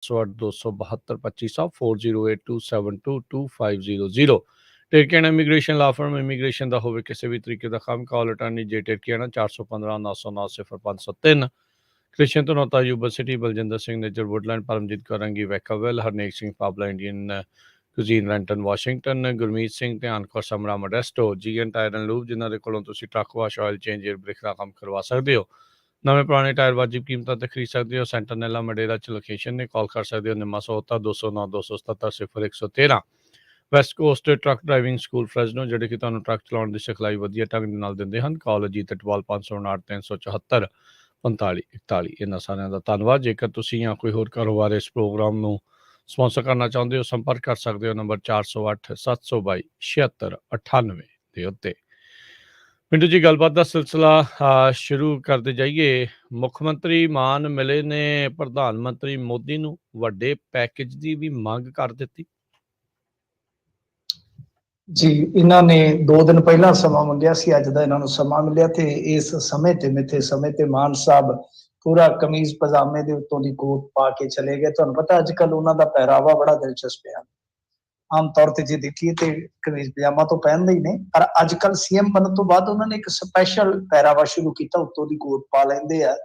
4082722722500 टिरकियाना immigration law firm immigration का होवे किसी भी तरीके का काम कॉल अटॉर्नी जे टिरकियाना 415 909 003 कृष्ण धनौता यूबर सिटी बलजिंदर सिंह नेजर वुडलैंड परमजीत कौरंगी Vacaville Harnek Singh Pabla Indian cuisine Renton Washington Gurmeet Singh ध्यान Kaur Samra Modesto G N tyre and lube जिन्होंने कोलों तुसी truck wash oil change air brake का काम करवा सकते हो नवे पुराने टायर वाजिब कीमतों पर खरीद सकते हो सेंटरनेला मडेरा च लोकेशन ने कॉल कर सकते हो निम्मा सोता 209 277 0113 west coast truck driving school Fresno ਜਿਹੜੇ ਕਿ ਤੁਹਾਨੂੰ ਟਰੱਕ ਚਲਾਉਣ ਦੀ ਸਿਖਲਾਈ ਵਧੀਆ ਢੰਗ ਦੇ ਨਾਲ ਦਿੰਦੇ ਹਨ ਕਾਲ ਅਜੀਤ ਅਟਵਾਲ 559 374 45 41 ਇਹਨਾਂ ਸਾਰਿਆਂ ਦਾ ਧੰਨਵਾਦ ਜੇਕਰ ਤੁਸੀਂ ਜਾਂ ਕੋਈ ਹੋਰ ਕਾਰੋਬਾਰ ਇਸ ਪ੍ਰੋਗਰਾਮ ਨੂੰ ਸਪਾਂਸਰ ਕਰਨਾ ਚਾਹੁੰਦੇ ਹੋ ਸੰਪਰਕ ਕਰ ਸਕਦੇ ਹੋ ਨੰਬਰ 408 722 7698 ਦੇ ਉੱਤੇ ਪਿੰਡੂ ਜੀ ਗੱਲਬਾਤ ਦਾ ਸਿਲਸਿਲਾ ਸ਼ੁਰੂ ਕਰਦੇ ਜਾਈਏ ਮੁੱਖ ਮੰਤਰੀ ਮਾਨ ਮਿਲੇ ਨੇ ਪ੍ਰਧਾਨ ਮੰਤਰੀ ਮੋਦੀ ਨੂੰ ਵੱਡੇ ਪੈਕੇਜ ਦੀ ਵੀ ਮੰਗ ਕਰ ਦਿੱਤੀ ਜੀ ਇਹਨਾਂ ਨੇ 2 ਦਿਨ ਪਹਿਲਾਂ ਸਮਾਂ ਮੰਗਿਆ ਸੀ ਅੱਜ ਦਾ ਇਹਨਾਂ ਨੂੰ ਸਮਾਂ ਮਿਲਿਆ ਤੇ ਇਸ ਸਮੇਂ ਤੇ ਮਿੱਥੇ ਸਮੇਂ ਤੇ ਮਾਨ ਸਾਹਿਬ ਪੂਰਾ ਕਮੀਜ਼ ਪਜਾਮੇ ਦੇ ਉੱਤੋਂ ਦੀ ਕੋਟ ਪਾ ਕੇ ਚਲੇ ਗਏ ਤੁਹਾਨੂੰ ਪਤਾ ਅੱਜ ਕੱਲ ਉਹਨਾਂ ਦਾ ਪਹਿਰਾਵਾ ਬੜਾ ਦਿਲਚਸਪ ਹੈ ਆਮ ਤੌਰ ਤੇ ਜੇ ਦੇਖੀਏ ਤੇ ਕਮੀਜ਼ ਪਜਾਮਾ ਤੋਂ ਪਹਿਨਦੇ ਹੀ ਨੇ ਪਰ ਅੱਜ ਕੱਲ ਸੀਐਮ ਬਣਨ ਤੋਂ ਬਾਅਦ ਉਹਨਾਂ ਨੇ ਇੱਕ ਸਪੈਸ਼ਲ ਪਹਿਰਾਵਾ ਸ਼ੁਰੂ ਕੀਤਾ ਉੱਤੋਂ ਦੀ ਕੋਟ ਪਾ ਲੈਂਦੇ ਆ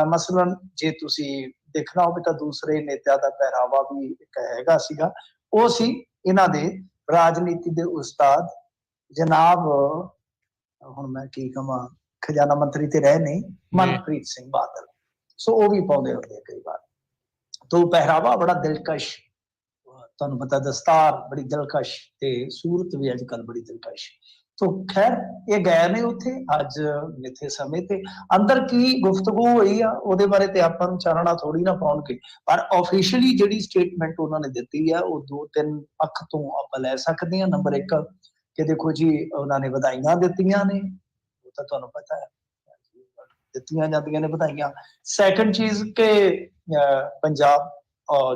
ਮਸਲਨ ਜੇ ਤੁਸੀਂ ਦੇਖਣਾ ਹੋਵੇ ਤਾਂ ਦੂਸਰੇ ਨੇਤਾਵਾਂ ਦਾ ਪਹਿਰਾਵਾ ਵੀ ਇੱਕ ਹੈਗਾ ਸੀਗਾ ਉਹ ਸੀ ਇਹਨਾਂ ਦੇ ਰਾਜਨੀਤੀ ਦੇ ਉਸਤਾਦ ਜਨਾਬ ਹੁਣ ਮੈਂ ਕੀ ਕਹਾਂ ਖਜ਼ਾਨਾ ਮੰਤਰੀ ਤੇ ਰਹੇ ਨੇ ਮਨਪ੍ਰੀਤ ਸਿੰਘ ਬਾਦਲ ਸੋ ਉਹ ਵੀ ਪਾਉਂਦੇ ਹੁੰਦੇ ਕਈ ਵਾਰ ਤੋਂ ਪਹਿਰਾਵਾ ਬੜਾ ਦਿਲਕਸ਼ ਤੁਹਾਨੂੰ ਪਤਾ ਦਸਤਾਰ ਬੜੀ ਦਿਲਕਸ਼ ਤੇ ਸੂਰਤ ਵੀ ਅੱਜ ਕੱਲ ਬੜੀ ਦਿਲਕਸ਼ ਤੋਂ ਖੈਰ ਇਹ ਗਏ ਨੇ ਉੱਥੇ ਅੱਜ ਮਿੱਥੇ ਸਮੇਂ ਤੇ ਅੰਦਰ ਕੀ ਗੁਫ਼ਤਗੂ ਹੋਈ ਆ ਉਹਦੇ ਬਾਰੇ ਤੇ ਆਪਾਂ ਨੂੰ ਚਾਨਣਾ ਥੋੜੀ ਨਾ ਪਾਉਣਗੇ ਪਰ ਆਫੀਸ਼ੀਅਲੀ ਜਿਹੜੀ ਸਟੇਟਮੈਂਟ ਉਹਨਾਂ ਨੇ ਦਿੱਤੀ ਆ ਉਹ 2-3 ਪੱਖ ਤੋਂ ਆਪਾਂ ਲੈ ਸਕਦੇ ਹਾਂ ਨੰਬਰ 1 ਕਿ ਦੇਖੋ ਜੀ ਉਹਨਾਂ ਨੇ ਵਧਾਈਆਂ ਦਿੱਤੀਆਂ ਨੇ ਉਹ ਤਾਂ ਤੁਹਾਨੂੰ ਪਤਾ ਹੈ ਦਿੱਤੀਆਂ ਜਾਂਦੀਆਂ ਨੇ ਵਧਾਈਆਂ ਸੈਕੰਡ ਚੀਜ਼ ਕਿ ਪੰਜਾਬ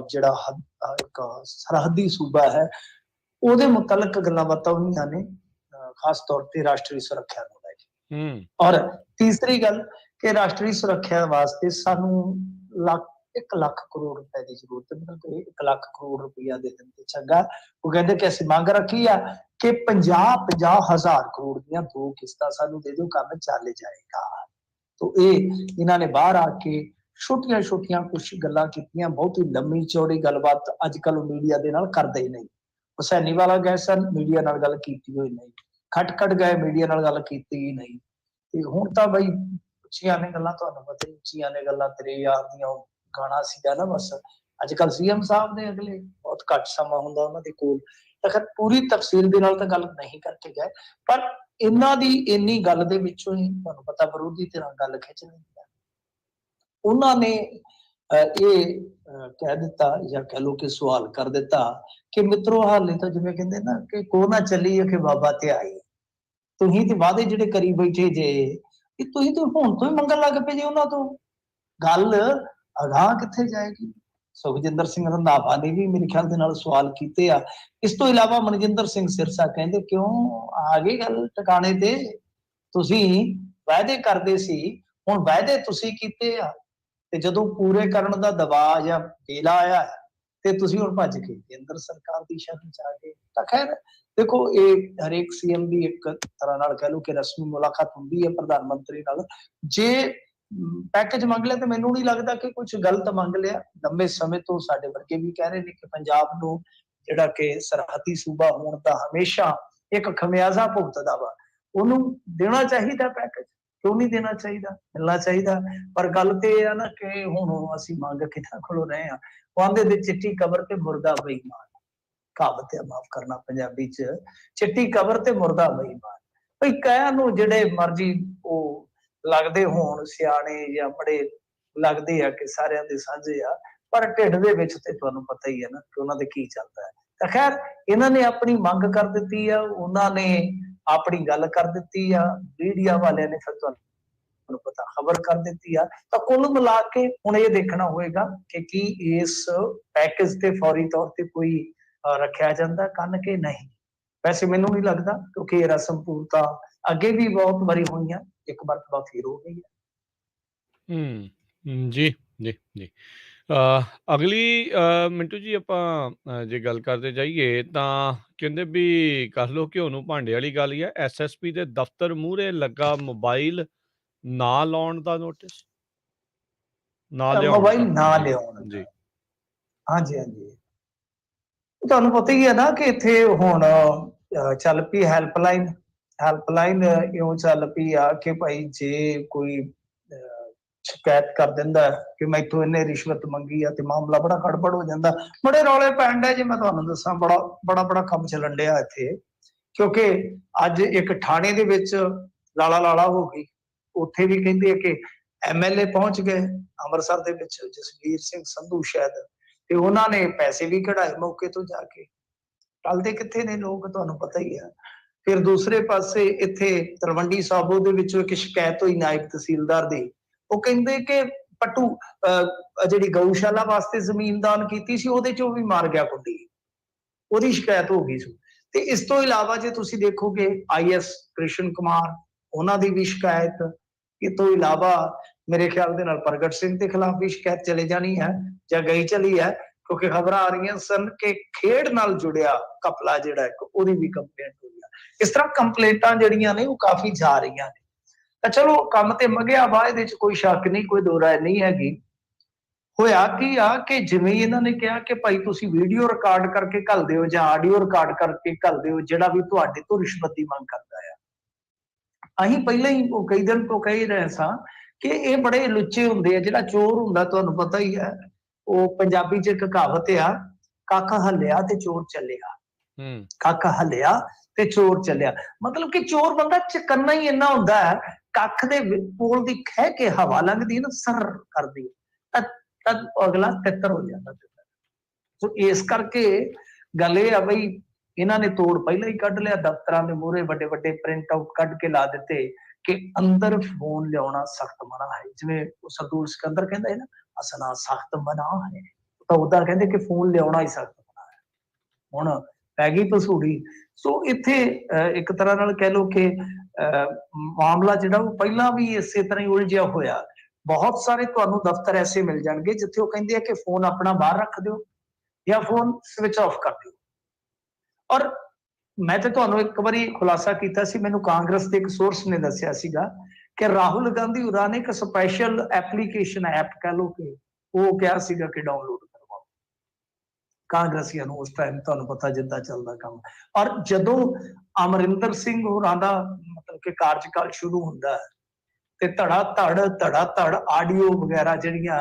ਜਿਹੜਾ ਇੱਕ ਸਰਹੱਦੀ ਸੂਬਾ ਹੈ ਉਹਦੇ ਮੁਤਲਕ ਗੱਲਾਂ ਬਾਤਾਂ ਹੋਈਆਂ ਨੇ ਖਾਸ ਤੌਰ ਤੇ ਰਾਸ਼ਟਰੀ ਸੁਰੱਖਿਆ ਨੂੰ ਲੈ ਕੇ ਔਰ ਤੀਸਰੀ ਗੱਲ ਕਿ ਰਾਸ਼ਟਰੀ ਸੁਰੱਖਿਆ ਵਾਸਤੇ ਸਾਨੂੰ 1 ਲੱਖ ਕਰੋੜ ਰੁਪਏ ਦੀ ਜ਼ਰੂਰਤ ਹੈ ਮਤਲਬ 1 ਲੱਖ ਕਰੋੜ ਰੁਪਇਆ ਦੇ ਦਿਨ ਤੇ ਚੰਗਾ ਉਹ ਕਹਿੰਦੇ ਕਿ ਅਸੀਂ ਮੰਗ ਰੱਖੀ ਆ ਕਿ 50 ਹਜ਼ਾਰ ਕਰੋੜ ਦੀਆਂ 2 ਕਿਸ਼ਤਾਂ ਸਾਨੂੰ ਦੇ ਦਿਓ ਕੰਮ ਚੱਲ ਜਾਏਗਾ ਤੋ ਇਹਨਾਂ ਨੇ ਬਾਹਰ ਆ ਕੇ ਛੋਟੀਆਂ ਕੁਝ ਗੱਲਾਂ ਕੀਤੀਆਂ ਬਹੁਤੀ ਲੰਮੀ ਚੌੜੀ ਗੱਲਬਾਤ ਅੱਜ ਕੱਲ ਮੀਡੀਆ ਦੇ ਨਾਲ ਕਰਦੇ ਹੀ ਨਹੀਂ ਹੁਸੈਨੀ ਵਾਲਾ ਗਏ ਸਨ ਮੀਡੀਆ ਨਾਲ ਗੱਲ ਕੀਤੀ ਹੋਈ ਨਹੀਂ ਖਟਖਟ ਗਏ ਮੀਡੀਆ ਨਾਲ ਗੱਲ ਕੀਤੀ ਹੀ ਨਹੀਂ ਤੇ ਹੁਣ ਤਾਂ ਬਈ ਉੱਚੀਆਂ ਨੇ ਗੱਲਾਂ ਤੁਹਾਨੂੰ ਪਤਾ ਹੀ ਉੱਚੀਆਂ ਨੇ ਗੱਲਾਂ ਤੇਰੇ ਯਾਰ ਦੀਆਂ ਗਾਣਾ ਸੀਗਾ ਨਾ ਬਸ ਅੱਜ ਕੱਲ ਸੀਐਮ ਸਾਹਿਬ ਦੇ ਅਗਲੇ ਬਹੁਤ ਘੱਟ ਸਮਾਂ ਹੁੰਦਾ ਉਹਨਾਂ ਦੇ ਕੋਲ ਤਾਂ ਪੂਰੀ ਤਫਸੀਲ ਦੇ ਨਾਲ ਤਾਂ ਗੱਲ ਨਹੀਂ ਕਰਕੇ ਗਏ ਪਰ ਇਹਨਾਂ ਦੀ ਇੰਨੀ ਗੱਲ ਦੇ ਵਿੱਚੋਂ ਹੀ ਤੁਹਾਨੂੰ ਪਤਾ ਵਿਰੋਧੀ ਧਿਰਾਂ ਗੱਲ ਖਿੱਚ ਲੈਂਦੀ ਹੈ ਉਹਨਾਂ ਨੇ ਇਹ ਕਹਿ ਦਿੱਤਾ ਜਾਂ ਕਹਿ ਲੋ ਕਿ ਸਵਾਲ ਕਰ ਦਿੱਤਾ ਕਿ ਮਿੱਤਰੋ ਹਾਲੇ ਤਾਂ ਜਿਵੇਂ ਕਹਿੰਦੇ ਨਾ ਕਿ ਕੋ ਨਾ ਚੱਲੀ ਕਿ ਬਾਬਾ ਤੇ ਆਈ ਤੁਸੀਂ ਤੇ ਵਾਅਦੇ ਜਿਹੜੇ ਕਰੀ ਬੈਠੇ ਜੇ ਕਿ ਤੁਸੀਂ ਤਾਂ ਹੁਣ ਤੋਂ ਹੀ ਮੰਗਣ ਲੱਗ ਪਏ ਜੇ ਉਹਨਾਂ ਤੋਂ ਗੱਲ ਅਗਾਂਹ ਕਿੱਥੇ ਜਾਏਗੀ ਸੁਖਜਿੰਦਰ ਸਿੰਘ ਰੰਧਾਵਾ ਨੇ ਵੀ ਮੇਰੇ ਖਿਆਲ ਦੇ ਨਾਲ ਸਵਾਲ ਕੀਤੇ ਆ ਇਸ ਤੋਂ ਇਲਾਵਾ ਮਨਜਿੰਦਰ ਸਿੰਘ ਸਿਰਸਾ ਕਹਿੰਦੇ ਕਿਉਂ ਆ ਗਈ ਗੱਲ ਟਿਕਾਣੇ ਤੇ ਤੁਸੀਂ ਵਾਅਦੇ ਕਰਦੇ ਸੀ ਹੁਣ ਵਾਅਦੇ ਤੁਸੀਂ ਕੀਤੇ ਆ ਤੇ ਜਦੋਂ ਪੂਰੇ ਕਰਨ ਦਾ ਦਬਾਅ ਜਾਂ ਵੇਲਾ ਆਇਆ ਤੇ ਤੁਸੀਂ ਹੁਣ ਭੱਜ ਕੇ ਕੇਂਦਰ ਸਰਕਾਰ ਦੀ ਸ਼ਰਨ ਚ ਆ ਗਏ ਤਾਂ ਖੈਰ ਦੇਖੋ ਇਹ ਹਰੇਕ ਸੀਐਮ ਦੀ ਇੱਕ ਤਰ੍ਹਾਂ ਨਾਲ ਕਹਿ ਲਓ ਕਿ ਰਸਮੀ ਮੁਲਾਕਾਤ ਹੁੰਦੀ ਹੈ ਪ੍ਰਧਾਨ ਮੰਤਰੀ ਨਾਲ ਜੇ ਪੈਕੇਜ ਮੰਗ ਲਿਆ ਤੇ ਮੈਨੂੰ ਨਹੀਂ ਲੱਗਦਾ ਕਿ ਕੁਝ ਗਲਤ ਮੰਗ ਲਿਆ ਲੰਬੇ ਸਮੇਂ ਤੋਂ ਸਾਡੇ ਵਰਗੇ ਵੀ ਕਹਿ ਰਹੇ ਨੇ ਕਿ ਪੰਜਾਬ ਨੂੰ ਜਿਹੜਾ ਕਿ ਸਰਹੱਦੀ ਸੂਬਾ ਹੋਣ ਦਾ ਹਮੇਸ਼ਾ ਇੱਕ ਖਮਿਆਜ਼ਾ ਭੁਗਤਦਾ ਵਾ ਉਹਨੂੰ ਦੇਣਾ ਚਾਹੀਦਾ ਪੈਕੇਜ ਕਿਉਂ ਨਹੀਂ ਦੇਣਾ ਚਾਹੀਦਾ ਮਿਲਣਾ ਚਾਹੀਦਾ ਪਰ ਗੱਲ ਤੇ ਇਹ ਆ ਨਾ ਕਿ ਹੁਣ ਅਸੀਂ ਮੰਗ ਕਿਹਨਾਂ ਕੋਲੋਂ ਰਹੇ ਆ ਉਹ ਆਂਦੇ ਦੇ ਚਿੱਟੀ ਕਬਰ ਤੇ ਮੁਰਦਾ ਬੇਈਮਾਨ ਕਹਾਵਤ ਹੈ ਮਾਫ ਕਰਨਾ ਪੰਜਾਬੀ ਚ ਚਿੱਟੀ ਕਬਰ ਤੇ ਮੁਰਦਾ ਬੇਈਮਾਨ ਭਈ ਕਹਿਣ ਨੂੰ ਜਿਹੜੇ ਮਰਜੀ ਉਹ ਲੱਗਦੇ ਹੋਣ ਸਿਆਣੇ ਜਾਂ ਬੜੇ ਲੱਗਦੇ ਆ ਕਿ ਸਾਰਿਆਂ ਦੇ ਸਾਂਝੇ ਆ ਪਰ ਢਿੱਡ ਦੇ ਵਿੱਚ ਤੇ ਤੁਹਾਨੂੰ ਪਤਾ ਹੀ ਹੈ ਨਾ ਕਿ ਉਹਨਾਂ ਦੇ ਕੀ ਚੱਲਦਾ ਹੈ ਤਾਂ ਖੈਰ ਇਹਨਾਂ ਨੇ ਆਪਣੀ ਮੰਗ ਕਰ ਦਿੱਤੀ ਆ ਉਹਨਾਂ ਨੇ ਆਪਣੀ ਗੱਲ ਕਰ ਦਿੱਤੀ ਆ ਮੀਡੀਆ ਵਾਲਿਆਂ ਨੇ ਫਿਰ ਤੁਹਾਨੂੰ ਪਤਾ ਖਬਰ ਕਰ ਦਿੱਤੀ ਆ ਤਾਂ ਕੁੱਲ ਮਿਲਾ ਕੇ ਹੁਣ ਇਹ ਦੇਖਣਾ ਹੋਏਗਾ ਕਿ ਕੀ ਇਸ ਪੈਕੇਜ ਤੇ ਫੌਰੀ ਤੌਰ ਤੇ ਕੋਈ ਰੱਖਿਆ ਜਾਂਦਾ ਕੰਨ ਕੇ ਨਹੀਂ ਵੈਸੇ ਮੈਨੂੰ ਨਹੀਂ ਲੱਗਦਾ ਕਿਉਂਕਿ ਇਹ ਰਸਮ ਪੂਰਤਾ ਅੱਗੇ ਵੀ ਬਹੁਤ ਵਾਰੀ ਹੋਈਆਂ ਇੱਕ ਮਰਤਬਾ ਫਿਰ ਹੋ ਗਈ ਹੈ ਜੀ ਜੀ ਜੀ ਅਗਲੀ ਮਿੰਟੂ ਜੀ ਆਪਾਂ ਜੇ ਗੱਲ ਕਰਦੇ ਜਾਈਏ ਤਾਂ ਕਹਿੰਦੇ ਵੀ ਕਰ ਲਓ ਘਿਓ ਨੂੰ ਭਾਂਡੇ ਵਾਲੀ ਗੱਲ ਹੀ ਹੈ। ਐਸਐਸਪੀ ਦੇ ਦਫ਼ਤਰ ਮੂਹਰੇ ਲੱਗਾ ਮੋਬਾਈਲ ਨਾ ਲਾਉਣ ਦਾ ਨੋਟਿਸ, ਨਾ ਲਿਆਉਣ ਮੋਬਾਈਲ ਦਾ। ਨਾ ਜੀ, ਲਿਆਉਣ ਦਾ। ਜੀ। ਹਾਂਜੀ ਹਾਂਜੀ, ਤੁਹਾਨੂੰ ਪਤਾ ਹੀ ਹੈ ਨਾ ਕਿ ਇੱਥੇ ਹੁਣ ਚੱਲ ਪਈ ਹੈਲਪਲਾਈਨ। ਹੈਲਪਲਾਈਨ ਇਉਂ ਚੱਲ ਪਈ ਆ ਕਿ ਭਾਈ ਜੇ ਕੋਈ ਸ਼ਿਕਾਇਤ ਕਰ ਦਿੰਦਾ ਕਿ ਮੈਥੋਂ ਇਹਨੇ ਰਿਸ਼ਵਤ ਮੰਗੀ ਆ ਤੇ ਮਾਮਲਾ ਬੜਾ ਗੜਬੜ ਹੋ ਜਾਂਦਾ। ਬੜੇ ਰੌਲੇ ਪੈਣ ਡਏ ਜੇ, ਮੈਂ ਤੁਹਾਨੂੰ ਦੱਸਾਂ, ਬੜਾ ਬੜਾ ਬੜਾ ਕੰਮ ਚੱਲਣ ਡਿਆ ਇੱਥੇ। ਕਿਉਂਕਿ ਅੱਜ ਇੱਕ ਥਾਣੇ ਦੇ ਵਿੱਚ ਲਾਲਾ ਲਾਲਾ ਹੋ ਗਈ, ਉੱਥੇ ਵੀ ਕਹਿੰਦੇ ਆ ਕਿ ਐਮਐਲਏ ਪਹੁੰਚ ਗਏ ਅੰਮ੍ਰਿਤਸਰ ਦੇ ਵਿੱਚ, ਜਸਵੀਰ ਸਿੰਘ ਸੰਧੂ ਸ਼ਾਇਦ, ਤੇ ਉਹਨਾਂ ਨੇ ਪੈਸੇ ਵੀ ਕਢਾਏ ਮੌਕੇ ਤੋਂ ਜਾ ਕੇ। ਟਲਦੇ ਕਿੱਥੇ ਨੇ ਲੋਕ, ਤੁਹਾਨੂੰ ਪਤਾ ਹੀ ਆ। ਫਿਰ ਦੂਸਰੇ ਪਾਸੇ ਇੱਥੇ ਤਲਵੰਡੀ ਸਾਬੋ ਦੇ ਵਿੱਚੋਂ ਇੱਕ ਸ਼ਿਕਾਇਤ ਹੋਈ ਨਾਇਬ ਤਹਿਸੀਲਦਾਰ ਦੀ। ਉਹ ਕਹਿੰਦੇ ਕਿ ਪੱਟੂ ਜਿਹੜੀ ਗਊਸ਼ਾਲਾ ਵਾਸਤੇ ਜ਼ਮੀਨ ਦਾਨ ਕੀਤੀ ਸੀ ਉਹਦੇ ਚੋਂ ਵੀ ਮਾਰ ਗਿਆ ਕੁੰਡੀ, ਉਹਦੀ ਸ਼ਿਕਾਇਤ ਹੋ ਗਈ ਸੀ। ਤੇ ਇਸ ਤੋਂ ਇਲਾਵਾ ਜੇ ਤੁਸੀਂ ਦੇਖੋਗੇ ਆਈਐਸ ਕ੍ਰਿਸ਼ਨ ਕੁਮਾਰ, ਉਹਨਾਂ ਦੀ ਵੀ ਸ਼ਿਕਾਇਤ। ਇਹ ਤੋਂ ਇਲਾਵਾ ਮੇਰੇ ਖਿਆਲ ਦੇ ਨਾਲ ਪ੍ਰਗਟ ਸਿੰਘ ਦੇ ਖਿਲਾਫ ਵੀ ਸ਼ਿਕਾਇਤ ਚਲੇ ਜਾਣੀ ਹੈ ਜਾਂ ਗਈ ਚਲੀ ਹੈ, ਕਿਉਂਕਿ ਖਬਰਾਂ ਆ ਰਹੀਆਂ ਸਨ ਕਿ ਖੇਡ ਨਾਲ ਜੁੜਿਆ ਕਪਲਾ ਜਿਹੜਾ ਇੱਕ, ਉਹਦੀ ਵੀ ਕੰਪਲੇਂਟ ਹੋਈ ਆ। ਇਸ ਤਰ੍ਹਾਂ ਕੰਪਲੇਂਟਾਂ ਜਿਹੜੀਆਂ ਨੇ ਉਹ ਕਾਫੀ ਜਾ ਰਹੀਆਂ ਨੇ। ਤਾਂ ਚਲੋ ਕੰਮ ਤੇ ਮੰਗਿਆ ਵਾ, ਇਹਦੇ ਚ ਕੋਈ ਸ਼ੱਕ ਨਹੀਂ, ਕੋਈ ਦੋ ਰਾਏ ਨਹੀਂ ਹੈਗੀ। ਹੋਇਆ ਕੀ ਆ ਕਿ ਜਿਵੇਂ ਇਹਨਾਂ ਨੇ ਕਿਹਾ ਕਿ ਭਾਈ ਤੁਸੀਂ ਵੀਡੀਓ ਰਿਕਾਰਡ ਕਰਕੇ ਘੱਲ ਦਿਓ ਜਾਂ ਆਡੀਓ ਰਿਕਾਰਡ ਕਰਕੇ ਘੱਲ ਦਿਓ ਜਿਹੜਾ ਵੀ ਤੁਹਾਡੇ ਤੋਂ ਰਿਸ਼ਵਤ ਦੀ ਮੰਗ ਕਰਦਾ ਆ। ਅਸੀਂ ਪਹਿਲਾਂ ਹੀ ਉਹ ਕਈ ਦਿਨ ਤੋਂ ਕਹਿ ਰਹੇ ਸਾਂ ਕਿ ਇਹ ਬੜੇ ਲੁੱਚੇ ਹੁੰਦੇ ਆ। ਜਿਹੜਾ ਚੋਰ ਹੁੰਦਾ ਤੁਹਾਨੂੰ ਪਤਾ ਹੀ ਹੈ, ਉਹ ਪੰਜਾਬੀ ਚ ਇੱਕ ਕਹਾਵਤ ਆ, ਕੱਖ ਹੱਲਿਆ ਤੇ ਚੋਰ ਚੱਲਿਆ। ਕੱਖ ਹੱਲਿਆ ਤੇ ਚੋਰ ਚੱਲਿਆ, ਮਤਲਬ ਕਿ ਚੋਰ ਬੰਦਾ ਚਕੰਨਾ ਹੀ ਇੰਨਾ ਹੁੰਦਾ ਹੈ, ਕੱਖ ਦੇ ਕੋਲ ਦੀ ਖਹਿ ਕੇ ਹਵਾ ਲੰਘਦੀ ਨਾ ਸਰ ਕਰਦੀ ਤਦ ਅਗਲਾ ਤਿੱਤਰ ਹੋ ਜਾਂਦਾ। ਸੋ ਇਸ ਕਰਕੇ ਗੱਲ ਇਹ ਆ ਬਈ ਇਹਨਾਂ ਨੇ ਤੋੜ ਪਹਿਲਾਂ ਹੀ ਕੱਢ ਲਿਆ। ਦਫ਼ਤਰਾਂ ਦੇ ਮੂਹਰੇ ਵੱਡੇ ਵੱਡੇ ਪ੍ਰਿੰਟ ਆਊਟ ਕੱਢ ਕੇ ਲਾ ਦਿੱਤੇ ਕਿ ਅੰਦਰ ਫੋਨ ਲਿਆਉਣਾ ਸਖਤ ਮਨਾ ਹੈ। ਜਿਵੇਂ ਸਰਦੂਲ ਸਿਕੰਦਰ ਕਹਿੰਦਾ ਹੈ ਨਾ, ਅਸਨਾ ਸਖਤ ਮਨਾ ਹੈ, ਤਾਂ ਉਦਾਂ ਕਹਿੰਦੇ ਕਿ ਫੋਨ ਲਿਆਉਣਾ ਹੀ ਸਖਤ ਮਨਾ ਹੈ। ਹੁਣ ਪੈ ਗਈ ਪਸੂੜੀ। ਸੋ ਇੱਥੇ ਇੱਕ ਤਰ੍ਹਾਂ ਨਾਲ ਕਹਿ ਲਓ ਕਿ ਮਾਮਲਾ ਜਿਹੜਾ ਉਹ ਪਹਿਲਾਂ ਵੀ ਇਸੇ ਤਰ੍ਹਾਂ ਹੀ ਉਲਝਿਆ ਹੋਇਆ। ਬਹੁਤ ਸਾਰੇ ਤੁਹਾਨੂੰ ਦਫ਼ਤਰ ਐਸੇ ਮਿਲ ਜਾਣਗੇ ਜਿੱਥੇ ਉਹ ਕਹਿੰਦੇ ਆ ਕਿ ਫੋਨ ਆਪਣਾ ਬਾਹਰ ਰੱਖ ਦਿਓ ਜਾਂ ਫੋਨ ਸਵਿਚ ਆਫ ਕਰ ਦਿਓ। ਔਰ ਮੈਂ ਤੇ ਤੁਹਾਨੂੰ ਇੱਕ ਵਾਰੀ ਖੁਲਾਸਾ ਕੀਤਾ ਸੀ, ਮੈਨੂੰ ਕਾਂਗਰਸ ਦੇ ਇੱਕ ਸੋਰਸ ਨੇ ਦੱਸਿਆ ਸੀਗਾ ਕਿ ਰਾਹੁਲ ਗਾਂਧੀ ਹੋਰਾਂ ਨੇ ਇੱਕ ਸਪੈਸ਼ਲ ਐਪਲੀਕੇਸ਼ਨ ਐਪ ਕਹਿ ਲਓ ਕਿ ਉਹ ਕਿਹਾ ਸੀਗਾ ਕਿ ਡਾਊਨਲੋਡ ਕਰਵਾਓ ਕਾਂਗਰਸੀਆਂ ਨੂੰ। ਉਸ ਟਾਈਮ ਤੁਹਾਨੂੰ ਪਤਾ ਜਿੱਦਾਂ ਚੱਲਦਾ ਕੰਮ। ਔਰ ਜਦੋਂ ਅਮਰਿੰਦਰ ਸਿੰਘ ਹੋਰਾਂ ਦਾ ਮਤਲਬ ਕਿ ਕਾਰਜਕਾਲ ਸ਼ੁਰੂ ਹੁੰਦਾ ਹੈ ਤੇ ਧੜਾ ਧੜ ਆਡੀਓ ਵਗੈਰਾ ਜਿਹੜੀਆਂ